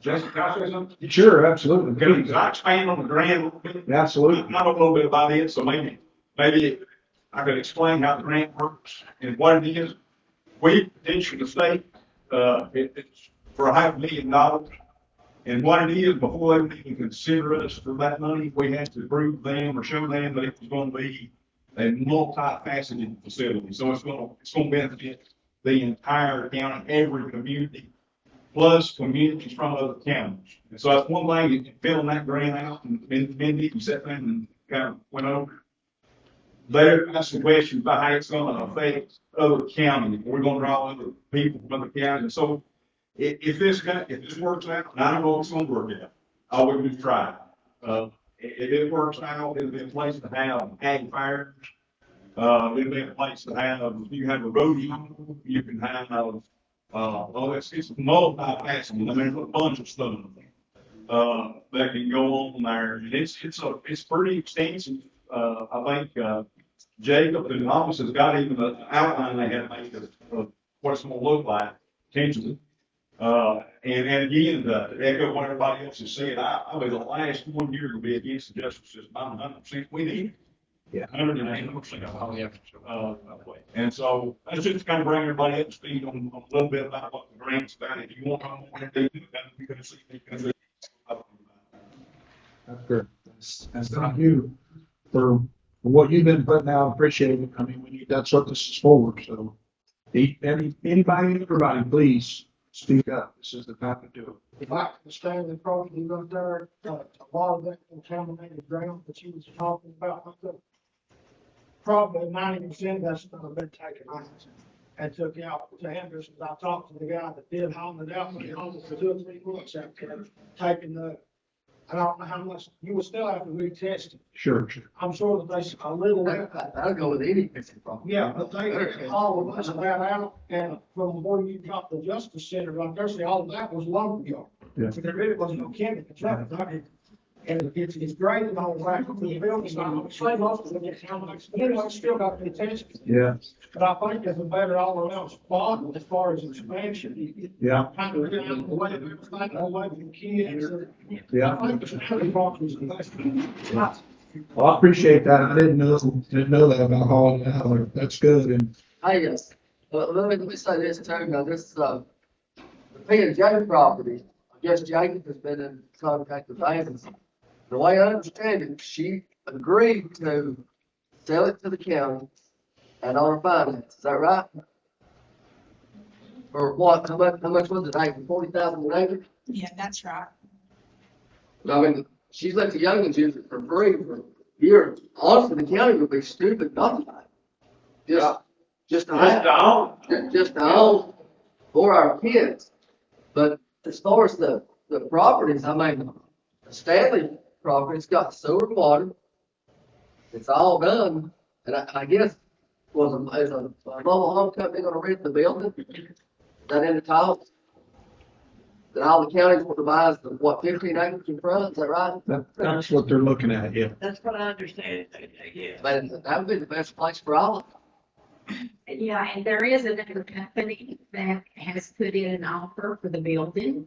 Jesse, can I say something? Sure, absolutely. Can I expand on the grant a little bit? Absolutely. I know a little bit about it, so maybe I could explain how the grant works and what it is. We petitioned the state, it's for $500,000. And what it is, before they even consider us for that money, we have to prove them or show them that it was going to be a multifaceted facility. So it's going to benefit the entire county, every community, plus communities from other counties. And so that's one thing, filling that grant out, and Mindy, you sat there and kind of went over. They're asking questions about how it's going to affect other counties. We're going to draw other people from other counties. And so if this works out, and I don't know if it's going to work out, all we can try. If it works out, it'll be a place to have ag fires. It'll be a place to have, you have a rodeo, you can have, it's multifaceted. I mean, there's a bunch of stuff that can go on there. And it's pretty extensive. I think Jacob in the office has got even an outline they have made of what it's going to look like, potentially. And again, to echo what everybody else is saying, I was the last one year to be against the justice system. I'm 100%, we need it. Yeah. 180%. Oh, yeah. And so that's just kind of bring everybody up to speed on a little bit about what the grant's about. If you want to know more, you can see. That's good. That's thank you for what you've been putting out. Appreciate it. I mean, that's what this is for. So anybody, everybody, please speak up. This is the time to do it. Like the Stanley property up there, a lot of that contaminated ground that you was talking about, up there, probably 90% of that stuff have been taken out and took out to Henderson's. I talked to the guy that did haul it out, but he hauled it for 2 or 3 months after taking the, I don't know how much, you would still have to retest it. Sure. I'm sure that they, a little bit. I'll go with any fixing problem. Yeah, but they hauled a bunch of that out, and from where you got the Justice Center right there, see, all of that was lumberyard. Yeah. So there really wasn't no chemicals, right? And it's great and all that, but the building's not, say most of it, how much, anyway, still got the attention. Yeah. But I think it's a better all around spot as far as expansion. Yeah. Kind of get out of the way of everything, away from kids. Yeah. I think the Stanley property is the best. Well, I appreciate that. I didn't know that about hauling it out. That's good. And Hey, let me say this too, now this, the P&J property, I guess Jacob has been in contact with Davis. The way I understand it, she agreed to sell it to the county and on her finance, is that right? Or what, how much was it, like 40,000 an acre? Yeah, that's right. I mean, she's let the young ones use it for free for years. Honestly, the county would be stupid not to buy it. Just to have. Just to own for our kids. But as far as the properties, I mean, the Stanley property's got sewer and water. It's all done. And I guess, is a mobile home company gonna rent the building? Is that in the talks? That all the counties want to buy is the, 15 acres in front, is that right? that's what they're looking at. Yeah. That's what I understand, yeah. Man, that would be the best place for all of them. Yeah, and there is another company that has put in an offer for the building,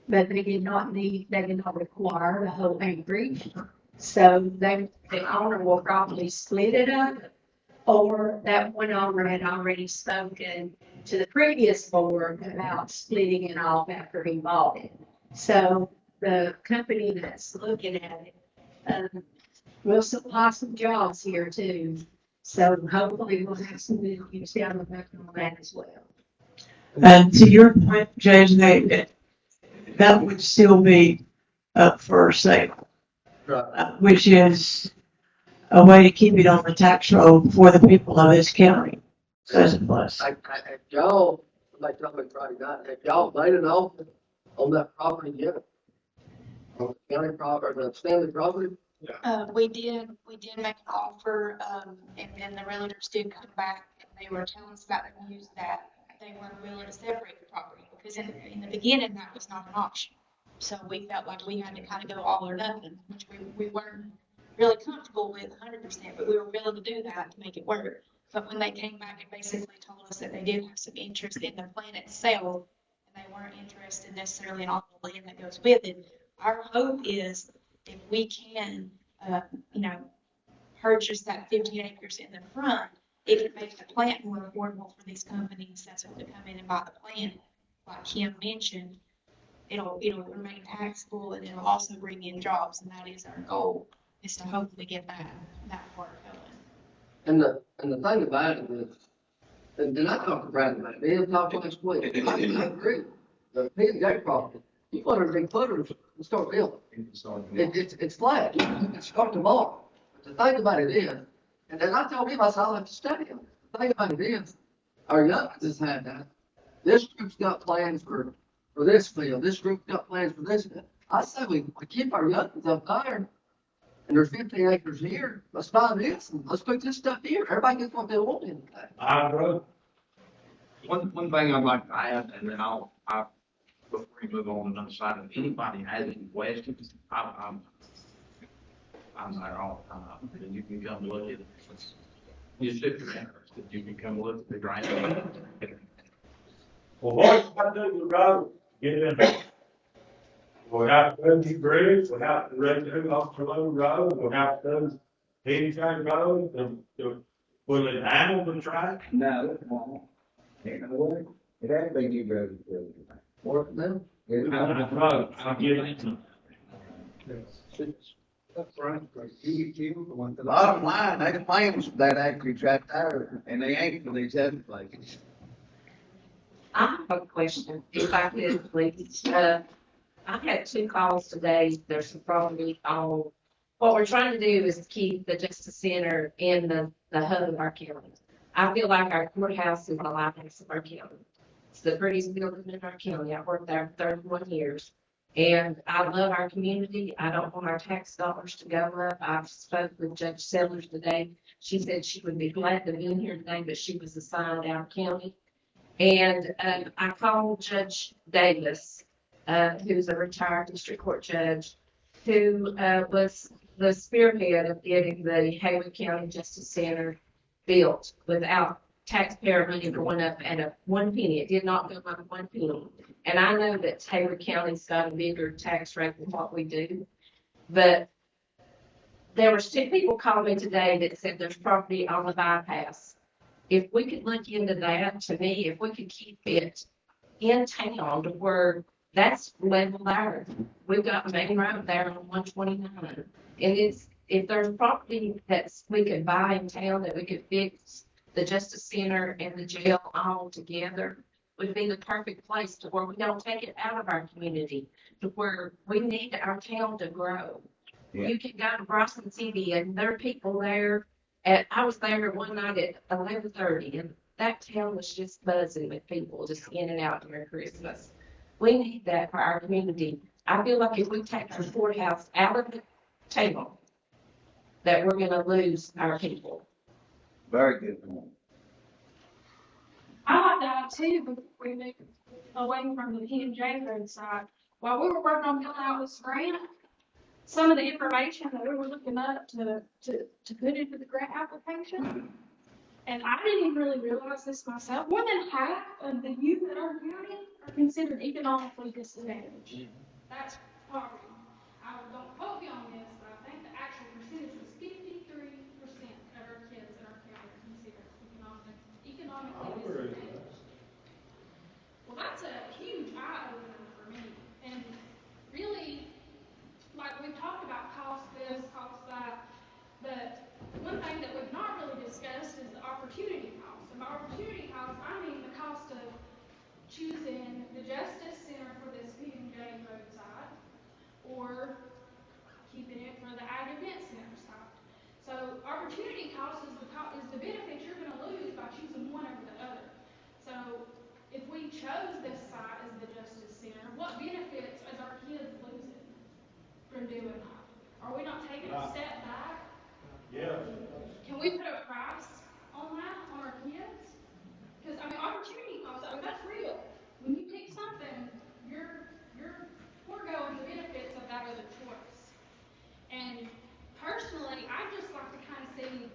but they did not require the whole acreage. So the owner will probably split it up, or that one owner had already spoken to the previous board about splitting it off after he bought it. So the company that's looking at it, will supply some jobs here too. So hopefully we'll have some good news down the back on that as well. And to your point, James, that would still be up for sale, Right. which is a way to keep it on the tax roll for the people of this county. As a plus. Have y'all, somebody told me Friday night, have y'all made an offer on that property yet? On the county property, the Stanley property? We did make an offer, and the realtors did come back, and they were telling us about the news that they weren't willing to separate the property, because in the beginning, that was not an option. So we felt like we had to kind of go all or nothing, which we weren't really comfortable with 100%, but we were willing to do that to make it work. But when they came back and basically told us that they did have some interest in the plan itself, and they weren't interested necessarily in all the land that goes with it, our hope is if we can, purchase that 15 acres in the front, it can make the plant more affordable for these companies that's going to come in and buy the plant. Like Kim mentioned, it'll remain taxable, and it'll also bring in jobs, and that is our goal, is to hopefully get that part going. And the thing about it is, and I talked to Brad about it, me and talked last week, I agree. The P&J property, you put her big footers and start building. It's flat, it's start tomorrow. The thing about it is, and then I told him, I said, I'll have to study him. The thing about it is, our young just had that. This group's got plans for this field, this group's got plans for this. I say we keep our youngins up there. And there's 15 acres here, let's buy this, and let's put this stuff here, everybody gets what they want in it. I agree. One thing I'd like to add, and then before we move on to another side, if anybody has any questions, I'm there all the time, and you can come look at it. Just if you're interested, you can come look at the grant. Well, what you got to do with the road, get it in. We have to do the bridge, we have to redo off the road, we have to do Anything road, will it handle the track? No, it won't. Ain't no way. It ain't been you road. What now? I'll get it. That's right. You Bottom line, they claims that acreage right there, and they ain't for these other places. I have a question, if I could, please. I had 2 calls today. There's some property on, what we're trying to do is keep the Justice Center in the hub of our county. I feel like our courthouse is the lighthouse of our county. It's the prettiest building in our county. I've worked there 31 years. And I love our community. I don't want our tax dollars to go up. I've spoke with Judge Sellers today. She said she would be glad to be in here today, but she was assigned out of county. And I called Judge Davis, who's a retired district court judge, who was the spearhead of getting the Haywood County Justice Center built without taxpayer money going up at a 1 penny. It did not go up 1 penny. And I know that Haywood County's got a bigger tax rate than what we do, but there were 2 people calling me today that said there's property on the bypass. If we could look into that, to me, if we could keep it in town to where that's level there. We've got main road there on 129. And if there's property we could buy in town that we could fix the Justice Center and the jail all together, would be the perfect place to where we don't take it out of our community, to where we need our town to grow. Yeah. You can go to Bryson City and there are people there. I was there one night at 11:30 and that town was just buzzing with people just in and out during Christmas. We need that for our community. I feel like if we take our courthouse out of the table, that we're going to lose our people. Very good point. I like that too, but we move away from the P&J road side. While we were working on filling out this grant, some of the information that we were looking up to put into the grant application, and I didn't even really realize this myself, more than half of the youth in our county are considered economically disadvantaged. That's poverty. I don't quote me on this, but I think the actual percentage was 53% of our kids in our county are considered economically disadvantaged. Well, that's a huge eye opener for me. And really, like we've talked about cost this, cost that, but one thing that we've not really discussed is the opportunity cost. And by opportunity cost, I mean the cost of choosing the Justice Center for this P&J roadside or keeping it for the Ag Event Center side. So opportunity cost is the benefit you're going to lose by choosing one over the other. So if we chose this side as the Justice Center, what benefits is our kids losing from doing that? Are we not taking a step back? Yeah. Can we put a price on that, on our kids? Because, I mean, opportunity cost, I mean, that's real. When you pick something, you're foregoing the benefits of that other choice. And personally, I just like to kind of see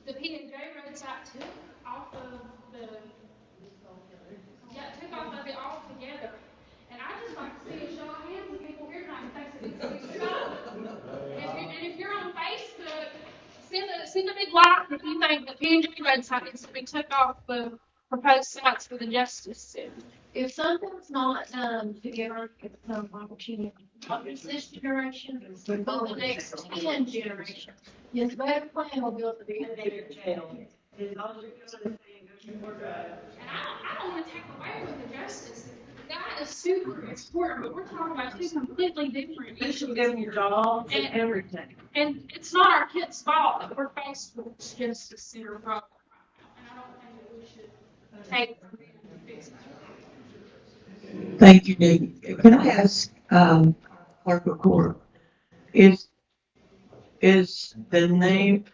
the P&J roadside took off of it altogether. And I just like to see a show of hands of people here tonight who thinks it needs to be stopped. And if you're on Facebook, send a big like if you think the P&J roadside needs to be took off the proposed sites for the Justice Center. If something's not done to give our kids some opportunity, not just this generation, but for the next 10 generations, yes, better plan will build the P&J jail. And I don't want to take away with the justice. That is super important, but we're talking about 2 completely different issues. Your job and everything. And it's not our kids' fault that we're faced with this Justice Center problem right now. And I don't think that we should take and fix that. Thank you, Dee. Can I ask, clerk of court, is the name,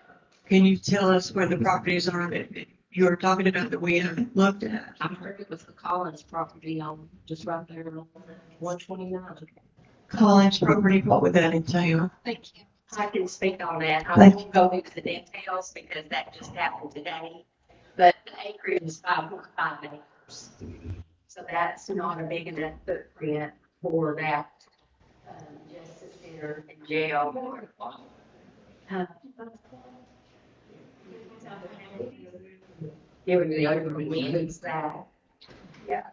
can you tell us where the properties are that you're talking about that we haven't looked at? I heard it was the Collins property on, just right there on 129. Collins property, what would that entail? Thank you. I can speak on that. I Thank won't go into the details because that just happened today. But the acreage is 5.5 acres. acres. So that's not a big enough footprint for that, justice center and jail. It would be over means that, yeah.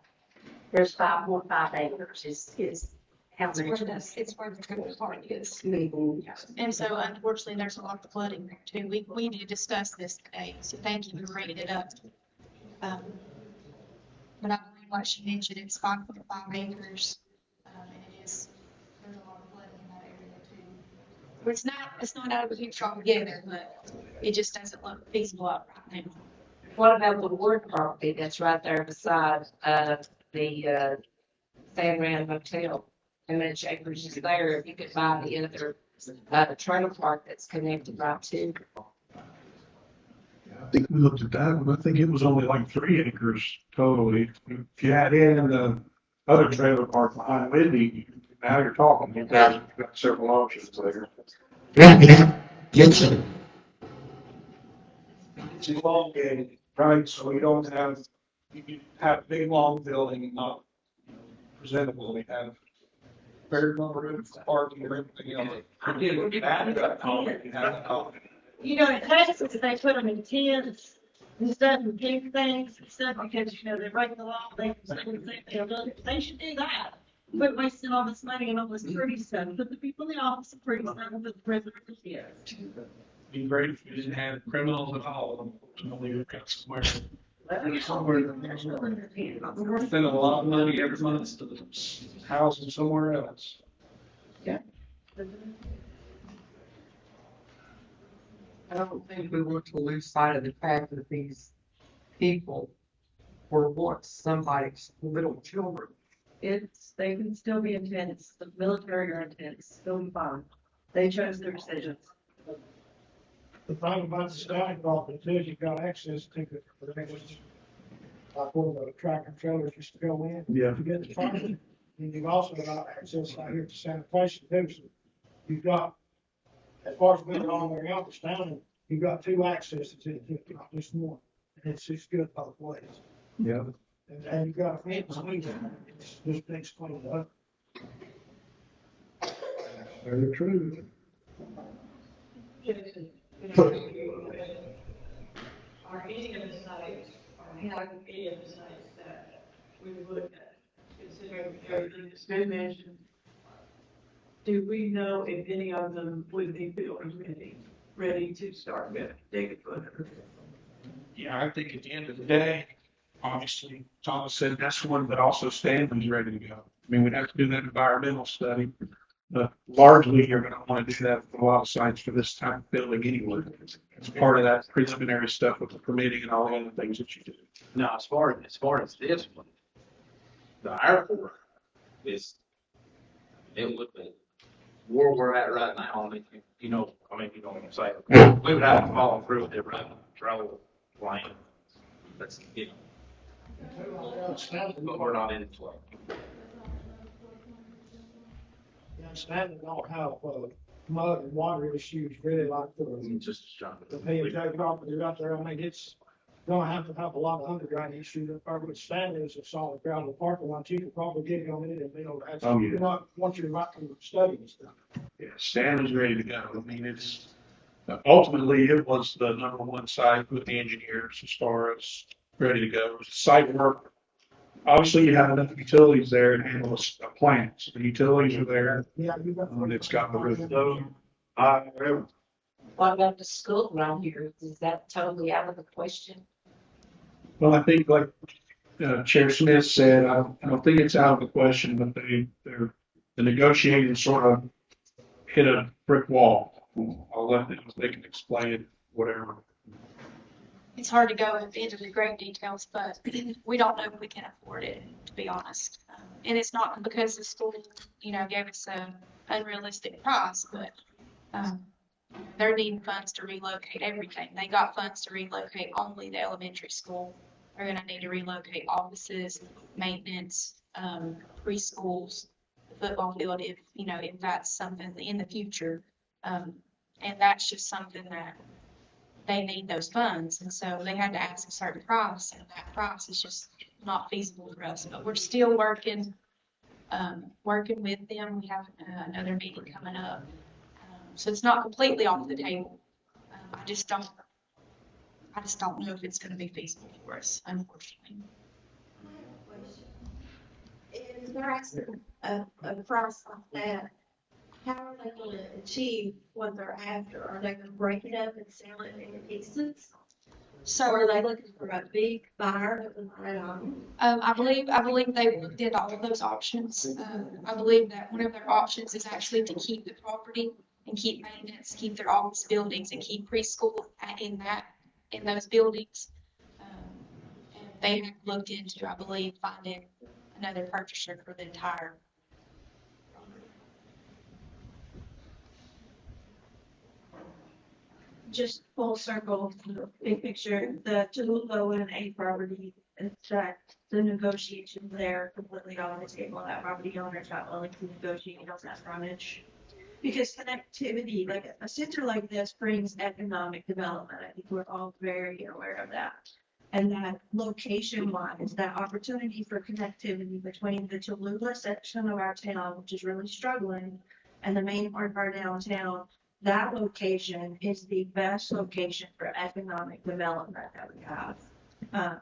There's 5.5 acres is how much It's where the trailer park is. Mhm. And so unfortunately, there's a lot of flooding there too. We need to discuss this today, so thank you for bringing it up. But I believe what she mentioned, it's 5.5 acres, and it is, there's a lot of flooding in that area too. It's not out of the picture altogether, but it just doesn't look feasible out right now. What about the Ward property that's right there beside, the, San Fran Hotel? How much acres is there if you could buy the other, trailer park that's connected right to? I think we looked at that one. I think it was only like 3 acres totally. If you add in the other trailer park behind Lindy, now you're talking. You've got several options there. It's elongated, right? So you don't have, you have a big long building and not presentable. We have very little room for parking and everything else. You know, in Texas, they put them in tents and stuff and keep things and stuff because, you know, they break the law, they should do that. Quit wasting all this money and all this pretty stuff, put the people in the office and pretty stuff, and put the president here. Be great if you didn't have criminals at all. Unfortunately, we've got somewhere. We're spending a lot of money every month to house them somewhere else. I don't think we want to lose sight of the fact that these people were once somebody's little children. They can still be intense, the military are intense, still be fine. They chose their decisions. The thing about the Stallion property is you got access to it for the next, like where the tractor trailers used to go in. Yeah. To get the property. And you've also got access out here to sanitation too. So you've got, as far as being on their out Stallion, you've got 2 accesses to it, not just one. And it's just good both ways. Yeah. And you've got a fence between them. It's just things cleaned up. Very true. Are any of the sites, or have any of the sites that we looked at, considering everything that's been mentioned, do we know if any of them would be built ready to start with digging further? Yeah, I think at the end of the day, obviously, Thomas said that's one, but also Stanley's ready to go. I mean, we'd have to do that environmental study. But largely, you're going to want to do that for a lot of sites for this type of building anyway. It's part of that preliminary stuff with the permitting and all the other things that you do. Now, as far as this one, the airport is, it would be where we're at right now. I mean, you know what I'm saying. We would have to follow through with the revenue control plan. That's, but we're not in flow. Stanley don't have, mud and water issues really like Just the P&J property out there. I mean, it's gonna have a lot of underground issues. With Stanley is a solid ground of parking lot. You could probably get on it and be able to actually, not once you're right to study and stuff. Yeah, Stanley's ready to go. I mean, it's ultimately it was the #1 site with the engineers as far as ready to go. It was site work. Obviously, you have enough utilities there to handle a plant. So the utilities are there. Yeah, you got. It's got the roof. What about the school around here? Is that totally out of the question? Well, I think like Chair Smith said, I don't think it's out of the question, but the negotiating sort of hit a brick wall. I'll let them, they can explain it, whatever. It's hard to go into the great details, but we don't know if we can afford it, to be honest. And it's not because the school, gave us an unrealistic price, but they're needing funds to relocate everything. They got funds to relocate only the elementary school. They're gonna need to relocate offices, maintenance, preschools, the football field, if that's something in the future. And that's just something that they need those funds, and so they had to ask a certain price, and that price is just not feasible for us, but we're still working with them. We have another meeting coming up. So it's not completely off the table. I just don't know if it's gonna be feasible for us, unfortunately. If they're asking a price like that, how are they gonna achieve what they're after? Are they gonna break it up and sell it in pieces? So Or are they looking for a big buyer that would buy it on? I believe they looked at all of those options. I believe that one of their options is actually to keep the property and keep maintenance, keep their office buildings and keep preschool in those buildings. And they have looked into, I believe, finding another purchaser for the entire property. Just full circle, big picture, the Tallulah and A property, it's that the negotiations there completely on the table, that property owner's not willing to negotiate on that frontage. Because connectivity, like a center like this brings economic development, I think we're all very aware of that. And that location wise, that opportunity for connectivity between the Tallulah section of our town, which is really struggling, and the main part of our downtown, that location is the best location for economic development that we have,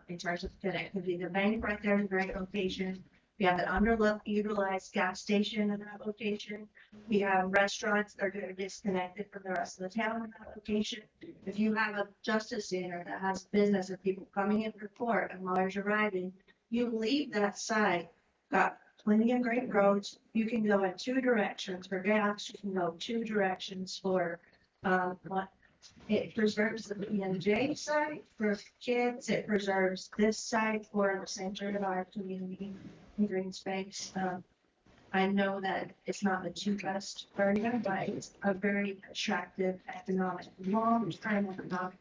in terms of connectivity. The bank right there is a great location. We have an underutilized gas station in that location. We have restaurants that are going to be disconnected from the rest of the town in that location. If you have a justice center that has business of people coming in for court and lawyers arriving, you leave that site, got plenty of great roads. You can go in two directions for gas. You can go two directions for, it preserves the P&J site for kids. It preserves this site for the center of our community in green space. I know that it's not the cheapest area, but it's a very attractive economic, long-term economic.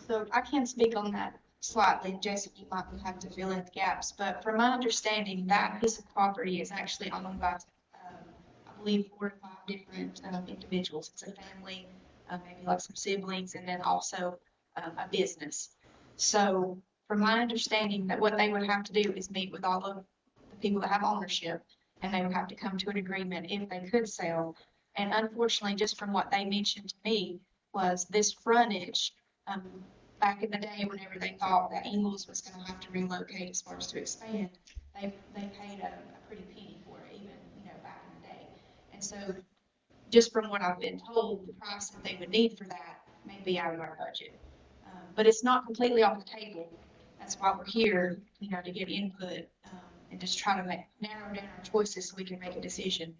So I can speak on that slightly. Jason, you might have to fill in the gaps, but from my understanding, that piece of property is actually owned by, I believe, 4 to 5 different individuals. It's a family, maybe like some siblings, and then also a business. So from my understanding, that what they would have to do is meet with all of the people that have ownership, and they would have to come to an agreement if they could sell. And unfortunately, just from what they mentioned to me, was this frontage, back in the day, whenever they thought that Ingles was going to have to relocate as far as to expand, they paid a pretty penny for it, even, back in the day. And so, just from what I've been told, the price that they would need for that may be out of our budget. But it's not completely off the table. That's why we're here, to get input, and just try to narrow down our choices so we can make a decision.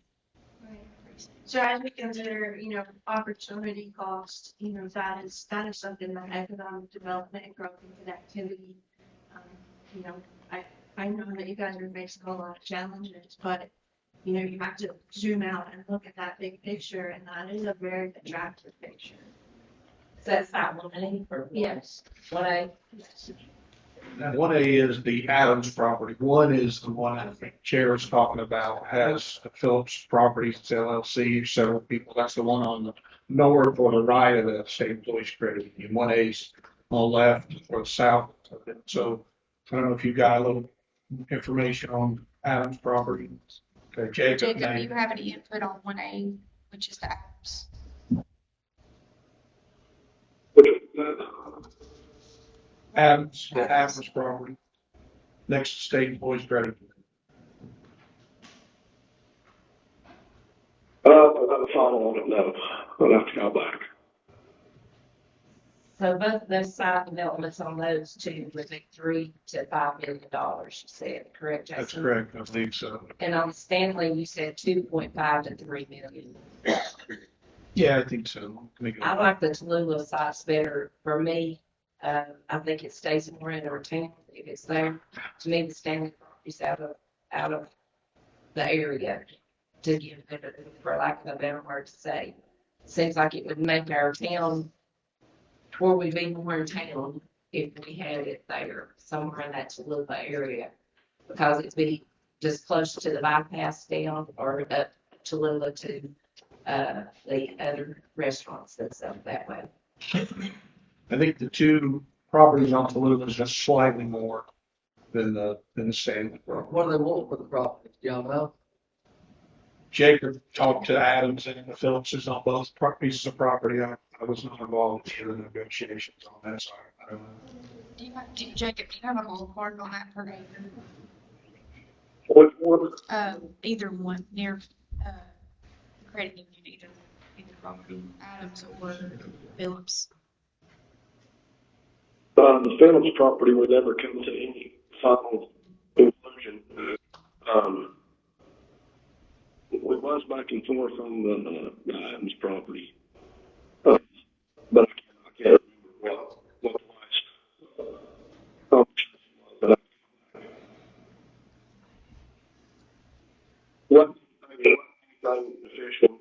So as we consider, opportunity cost, that is something that economic development and growth and connectivity, I know that you guys are facing a lot of challenges, but you have to zoom out and look at that big picture, and that is a very attractive picture. So that's not 1A or Yes. 1A? Yes. 1A is the Adams property. 1 is the one I think Chair is talking about, has the Phillips Properties LLC, several people. That's the one on the north or the right of the State Employees Credit Union. 1A's on the left or the south of it. So I don't know if you got a little information on Adams property. Okay, Jacob. Jacob, do you have any input on 1A, which is the apps? Adams, the Adams property, next to State Employees Credit Union. I'll follow on it now. I'll have to go back. So both of those side developments on those two would be $3 to $5 million, you said, correct, Jason? That's correct, I think so. And on Stanley, you said 2.5 to 3 million. Yeah, I think so. I like the Tallulah sites better. For me, I think it stays more in our town if it's there. To me, the Stanley is out of the area, to give it, for lack of a better word to say. Seems like it would make our town, or we'd be more in town if we had it there, somewhere in that Tallulah area. Because it'd be just close to the bypass down, or up Tallulah to the other restaurants that's up that way. I think the two properties on Tallulah is just slightly more than the Stanley. What do they want for the property? Y'all know? Jacob talked to Adams and the Phillipses on both pieces of property. I was not involved in the negotiations on that, so I don't know. Jacob, do you have a ballpark on that per acre? What, what, Either one, near, credit union, either property, Adams or Phillips. the Phantom's property would never come to any final conclusion. We was back and forth on the Adams property. But I can't remember what the last conversation was. But what anything official?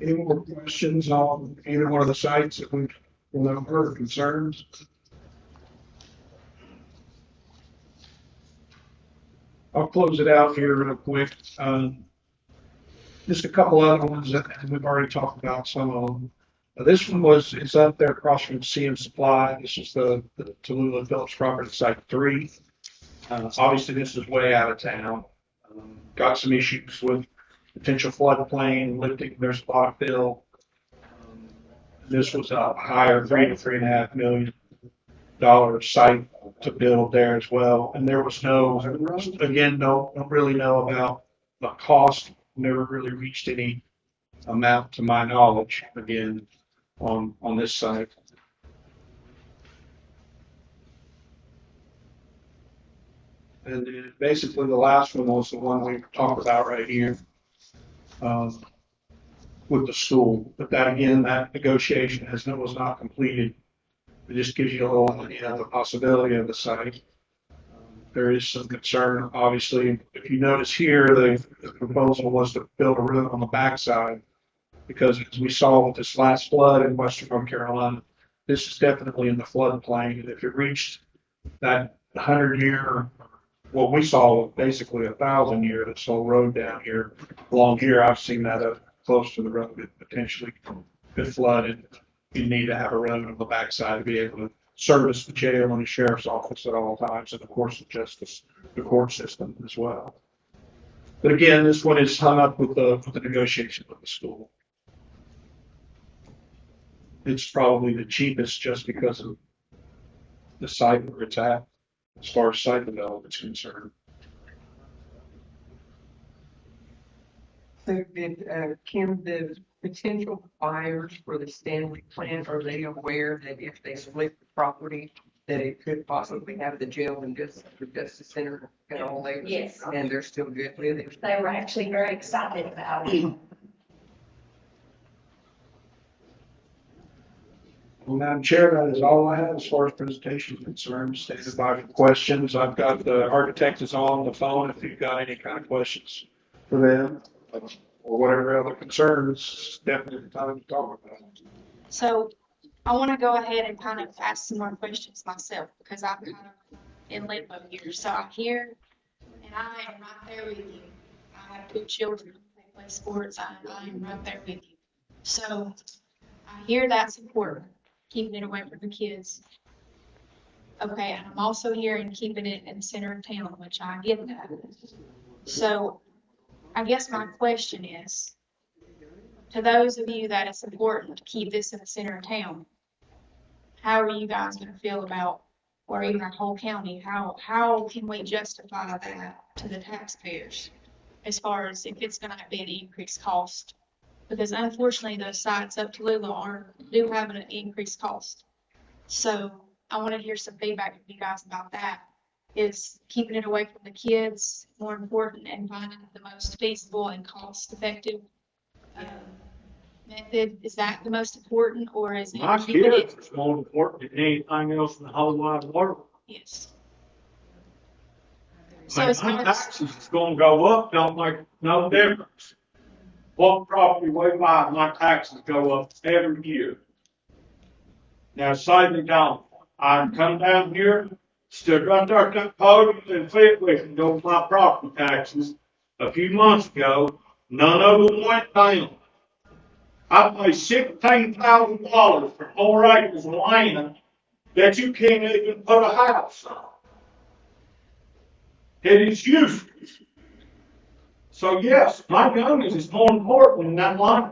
Any more questions on either one of the sites that we've heard, concerns? I'll close it out here real quick. Just a couple other ones that we've already talked about some of them. This one it's up there across from CM Supply. This is the Tallulah Phillips property, site 3. Obviously, this is way out of town. Got some issues with potential floodplain, lifting, there's a lot of fill. This was a higher $3 to $3.5 million site to build there as well. And there was don't really know about the cost, never really reached any amount to my knowledge, again, on this site. And then basically the last one was the one we talked about right here. With the school, but that negotiation was not completed. It just gives you a little idea of the possibility of the site. There is some concern, obviously. If you notice here, the proposal was to build a road on the backside, because as we saw with this last flood in western North Carolina, this is definitely in the floodplain. And if it reached that 100-year, what we saw basically 1,000-year, this whole road down here, along here, I've seen that up close to the road, it potentially could flood, and you need to have a road on the backside to be able to service the jail and the sheriff's office at all times, and of course the justice, the court system as well. But again, this one is hung up with the negotiation with the school. It's probably the cheapest just because of the site where it's at, as far as site development is concerned. So Kim, the potential buyers for the Stanley plant, are they aware that if they split the property, that it could possibly have the jail and justice center and all that? Yes. And they're still good with it? They were actually very excited about it. Well, Madam Chair, that is all I have as far as presentation is concerned. Standing by for questions. I've got the architect is on the phone if you've got any kind of questions for them or whatever other concerns. Definitely the time to talk about it. So I want to go ahead and kind of ask some more questions myself, because I'm kind of in limbo here. So I'm here and I am right there with you. I have 2 children. They play sports. I am right there with you. So I hear that's important, keeping it away from the kids. Okay, and I'm also hearing keeping it in the center of town, which I get that. So I guess my question is, to those of you that it's important to keep this in the center of town, how are you guys going to feel about, or even our whole county, how can we justify that to the taxpayers as far as if it's going to be an increased cost? Because unfortunately, those sites up to Tallulah do have an increased cost. So I want to hear some feedback from you guys about that. Is keeping it away from the kids more important, and finding the most feasible and cost-effective method? Is that the most important, or is it My keeping kids it? is more important than anything else in the whole wide world. Yes. So my taxes is gonna go up, don't make no difference. What property we buy, my taxes go up every year. Now, say they don't. I can come down here, stood right there at that podium and fit with and go my property taxes a few months ago. None of them went down. I paid $16,000 for 4 acres of land that you can't even put a house on. It is useless. So yes, my youngins is more important than that land.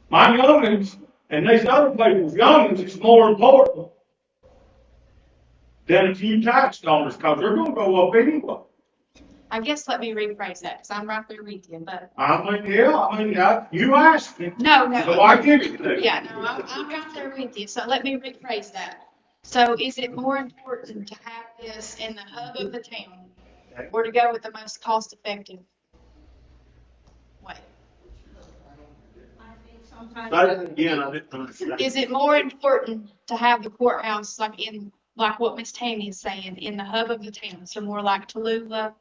My youngins and these other people's youngins is more important than a few tax dollars, because they're gonna go up anyway. I guess let me rephrase that, because I'm right there with you, but. You asked me. No, So I give it to you. Yeah, no, I'm right there with you, so let me rephrase that. So is it more important to have this in the hub of the town, or to go with the most cost-effective way? Again, I didn't understand. Is it more important to have the courthouse like what Miss Tammy is saying, in the hub of the town, so more like Tallulah,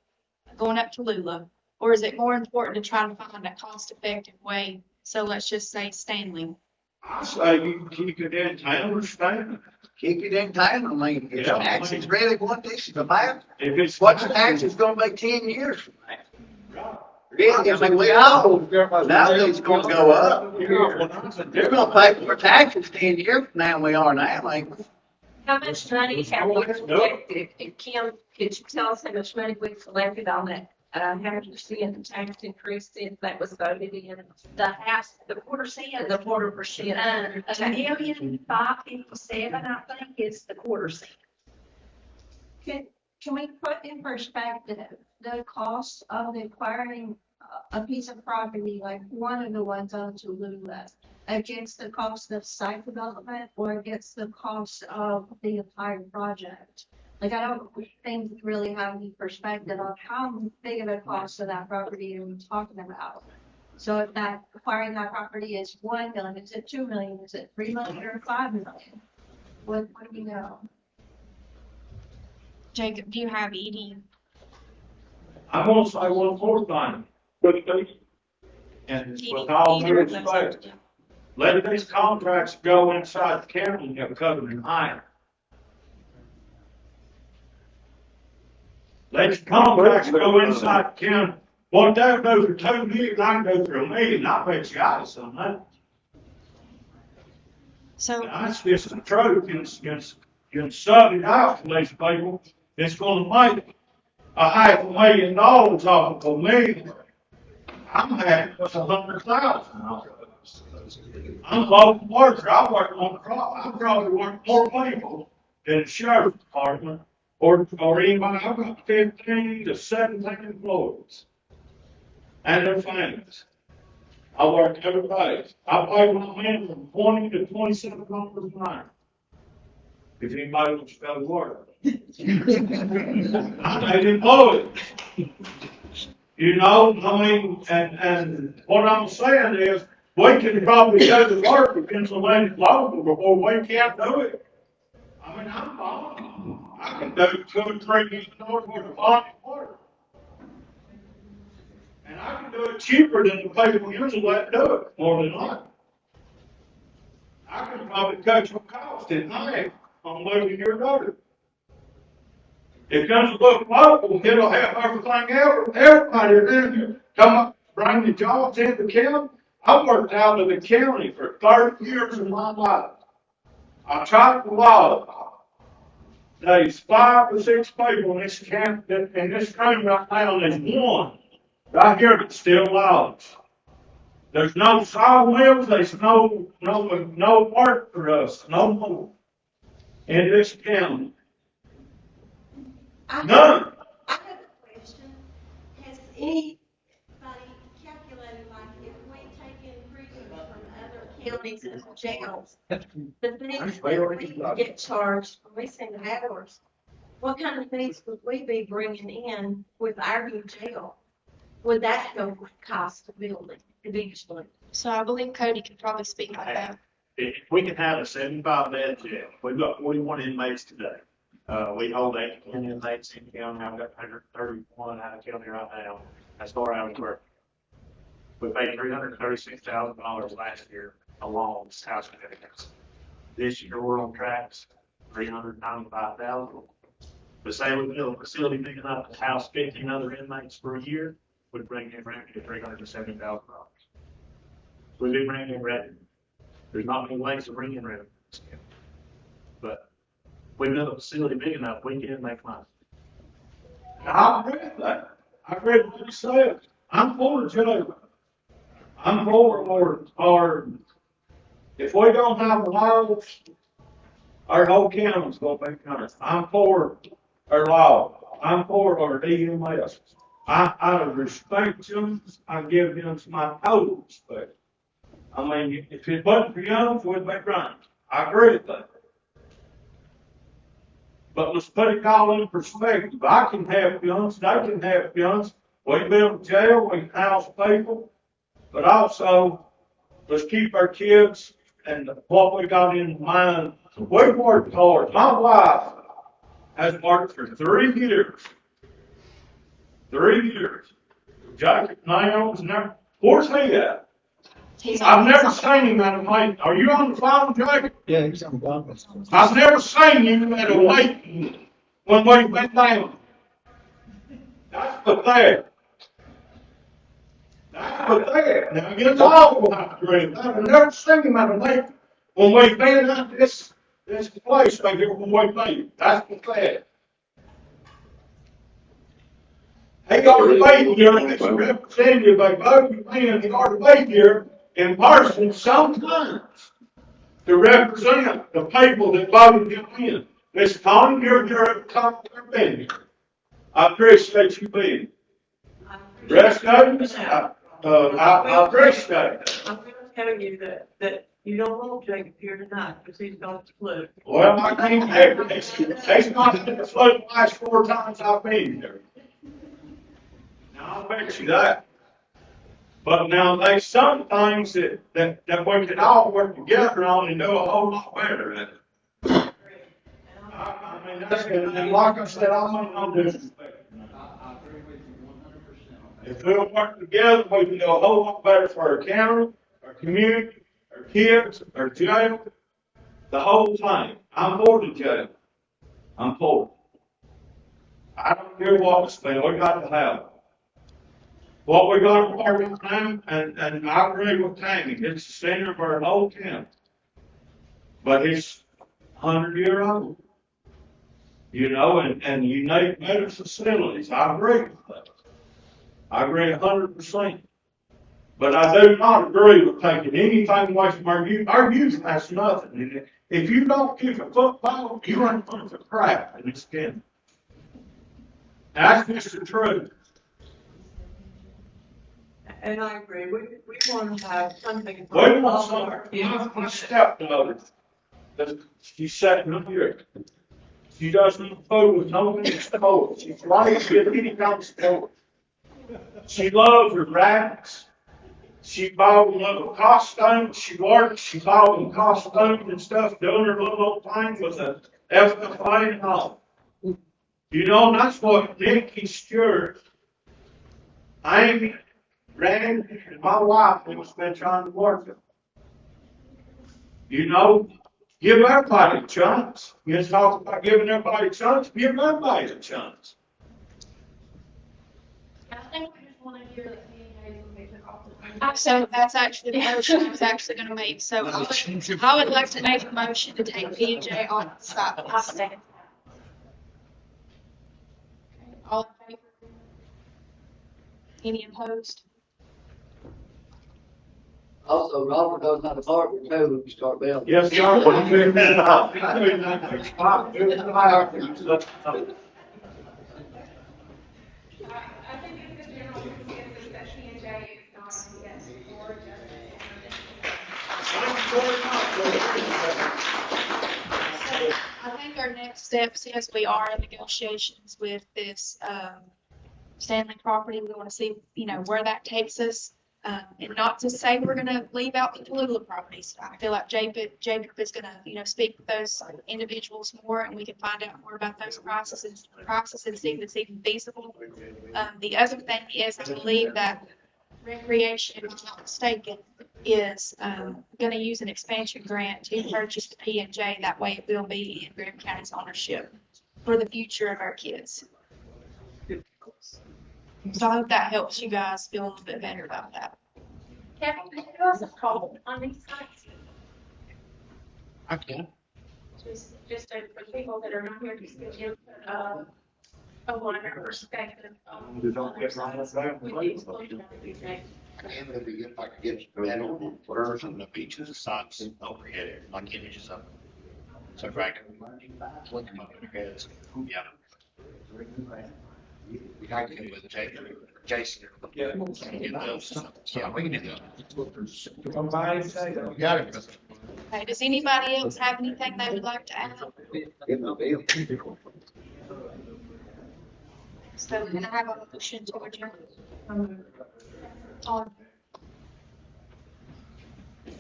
going up Tallulah? Or is it more important to try to find a cost-effective way? So let's just say Stanley. I say you keep it in town or Stanley. Keep it in town, I mean, if Yeah, taxes really what this is about, If it's. what's the taxes gonna be 10 years from now? Really, I mean, we all, now it's gonna go up. They're gonna pay more taxes 10 years from now than we are now, ain't we? How much money have we collected? And Kim, could you tell us how much money we collected on that, how much percent tax increase since that was voted in? The house, the 4%? The 4%. $1,557,000, I think, is the 4%. Can we put in perspective the cost of acquiring a piece of property like one of the ones on Tallulah against the cost of site development or against the cost of the entire project? Like, I don't think we really have any perspective on how big of a cost of that property are we talking about. So if that acquiring that property is 1 million, is it 2 million, is it 3 million or 5 million? What do you know? Jacob, do you have any? I'm gonna say one more thing. And with all due respect, let these contracts go inside the county of Covenant High. Let the contracts go inside the county. What they'll do for 2 million, I can do for $1 million. I bet you got it on that. So. That's just the truth. You sub it out to these people. It's gonna make $500,000 off of $1 million. I'm happy with $100,000. I'm a local worker. I work on the crop. I probably work more people than the sheriff's department or anybody. I've got 15 to 17 employees and their families. I work every day. I pay my men from $20 to $27 an hour. If anybody wants to go to work. I'm an employee. You know, I mean, and what I'm saying is, we can probably go to work in Pennsylvania local before we can't do it. I mean, I'm fine. I can do $2 or $3 million worth of body work. And I can do it cheaper than the people usually let do it, more than likely. I can probably cut your cost in half on moving your daughter. If you look local, it'll have everything else. Everybody in here come up, bring the jobs in the county. I worked out of the county for 30 years of my life. I tried the law. There's 5 or 6 people in this camp, in this room right now, there's one right here that still lives. There's no sawmills, there's no work for us, no more in this county. None. I have a question. Has anybody calculated, like, if we take in prisoners from other counties and jails, the things that we get charged for missing hours, what kind of things would we be bringing in with our new jail? Would that go cost the building eventually? So I believe Cody could probably speak on that. If we can have a 75-bed jail, we've got 41 inmates today. We hold 18 inmates in county. I've got 131 out of county right now. That's 4 hours work. We paid $336,000 last year alone housing benefits. This year, we're on tracks, 395,000. But say we build a facility big enough to house 15 other inmates per year, would bring in revenue $370,000. We'd be bringing in revenue. There's not many ways to bring in revenue. But we build a facility big enough, we can make money. I read that. I read what he said. I'm for jail. I'm for or if we don't have laws, our whole county's gonna be counted. I'm for our law. I'm for our EMS. I respect them. I give them my total respect. I mean, if it wasn't for Young's, we'd be running. I agree with that. But let's put it all in perspective. I can have guns, they can have guns. We build a jail, we can house people. But also, let's keep our kids and what we got in mind. We've worked hard. My wife has worked for 3 years. 3 years. Jacob Nails never, where's he at? I've never seen him at a meeting. Are you on the phone, Jacob? Yeah, he's on the phone. I've never seen you at a meeting when we went down. That's pathetic. That's pathetic. Now, you all will have to agree with that. I've never seen him at a meeting when we've been at this place right here when we meet. That's pathetic. He got to be here as a representative, they voted in, he got to be here in person sometimes to represent the people that voted him in. Miss Connie, you're here at the top of their venue. I appreciate you being. Rest of us, I appreciate it. I'm gonna tell you that you don't want Jacob here tonight because he's got the flu. Well, I can't have it. It's not been the flood the last 4 times I've been here. Now, I'll bet you that. But now there's some things that we could all work together on and do a whole lot better at it. I mean, that's, and like I said, I mean, no disrespect. If we'll work together, we can do a whole lot better for our county, our community, our kids, our jail, the whole thing. I'm for the jail. I'm for it. I don't care what we spend, we got to have it. What we got to work with now, and I agree with Tammy, it's the center of our whole county. But it's 100-year-old. You know, and you need better facilities. I agree with that. I agree 100%. But I do not agree with taking anything away from our youth. Our youth has nothing. And if you don't kick a football, you ain't going to crap in this county. That's just the truth. And I agree, we want to have something. We for want all some, of our my stepdaughter, she's sitting up here. She doesn't eat food with no vegetables. She's right with any kind of sport. She loves her rabbits. She bought a little costume. She works. She bought a costume and stuff, doing her little thing with a FFA and all. You know, that's what Nikki Stewart, Amy, Randy, and my wife has been trying to work it. You know, give everybody a chance. You talk about giving everybody a chance, give everybody a chance. I think we just want to hear that PNA will make it off the. So that's actually the motion I was actually gonna make, so I would like to make a motion to take P&J off the stop list. All in favor? Any opposed? Also, Robert knows how to park with too, when you start building. Yes, sir. I think it's the general consensus that PNJ is not against or I think our next steps is we are in negotiations with this, Stanley property. We want to see, you know, where that takes us. And not to say we're gonna leave out the Tallulah properties. I feel like Jacob is gonna, you know, speak with those individuals more and we can find out more about those processes and see if it's even feasible. The other thing is I believe that Recreation, if I'm not mistaken, is, gonna use an expansion grant to purchase the P&J. That way it will be in Graham County's ownership for the future of our kids. So I hope that helps you guys feel a little bit better about that. Kevin, can you give us a call on these sites? I can. Just for people that are not here, just give you, a wider perspective. With the explosion of the PJ. And it'd be good if I could get red on birds on the beaches, sites overhead, like images of them. So if I can link them up in your heads, yeah. I can get with Jason. Yeah. Get those. Yeah, we can do that. Come by and say that. We got it. Okay, does anybody else have anything they would like to add? So can I have a motion to adjourn?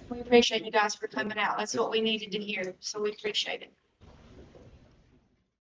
We appreciate you guys for coming out. That's what we needed to hear, so we appreciate it.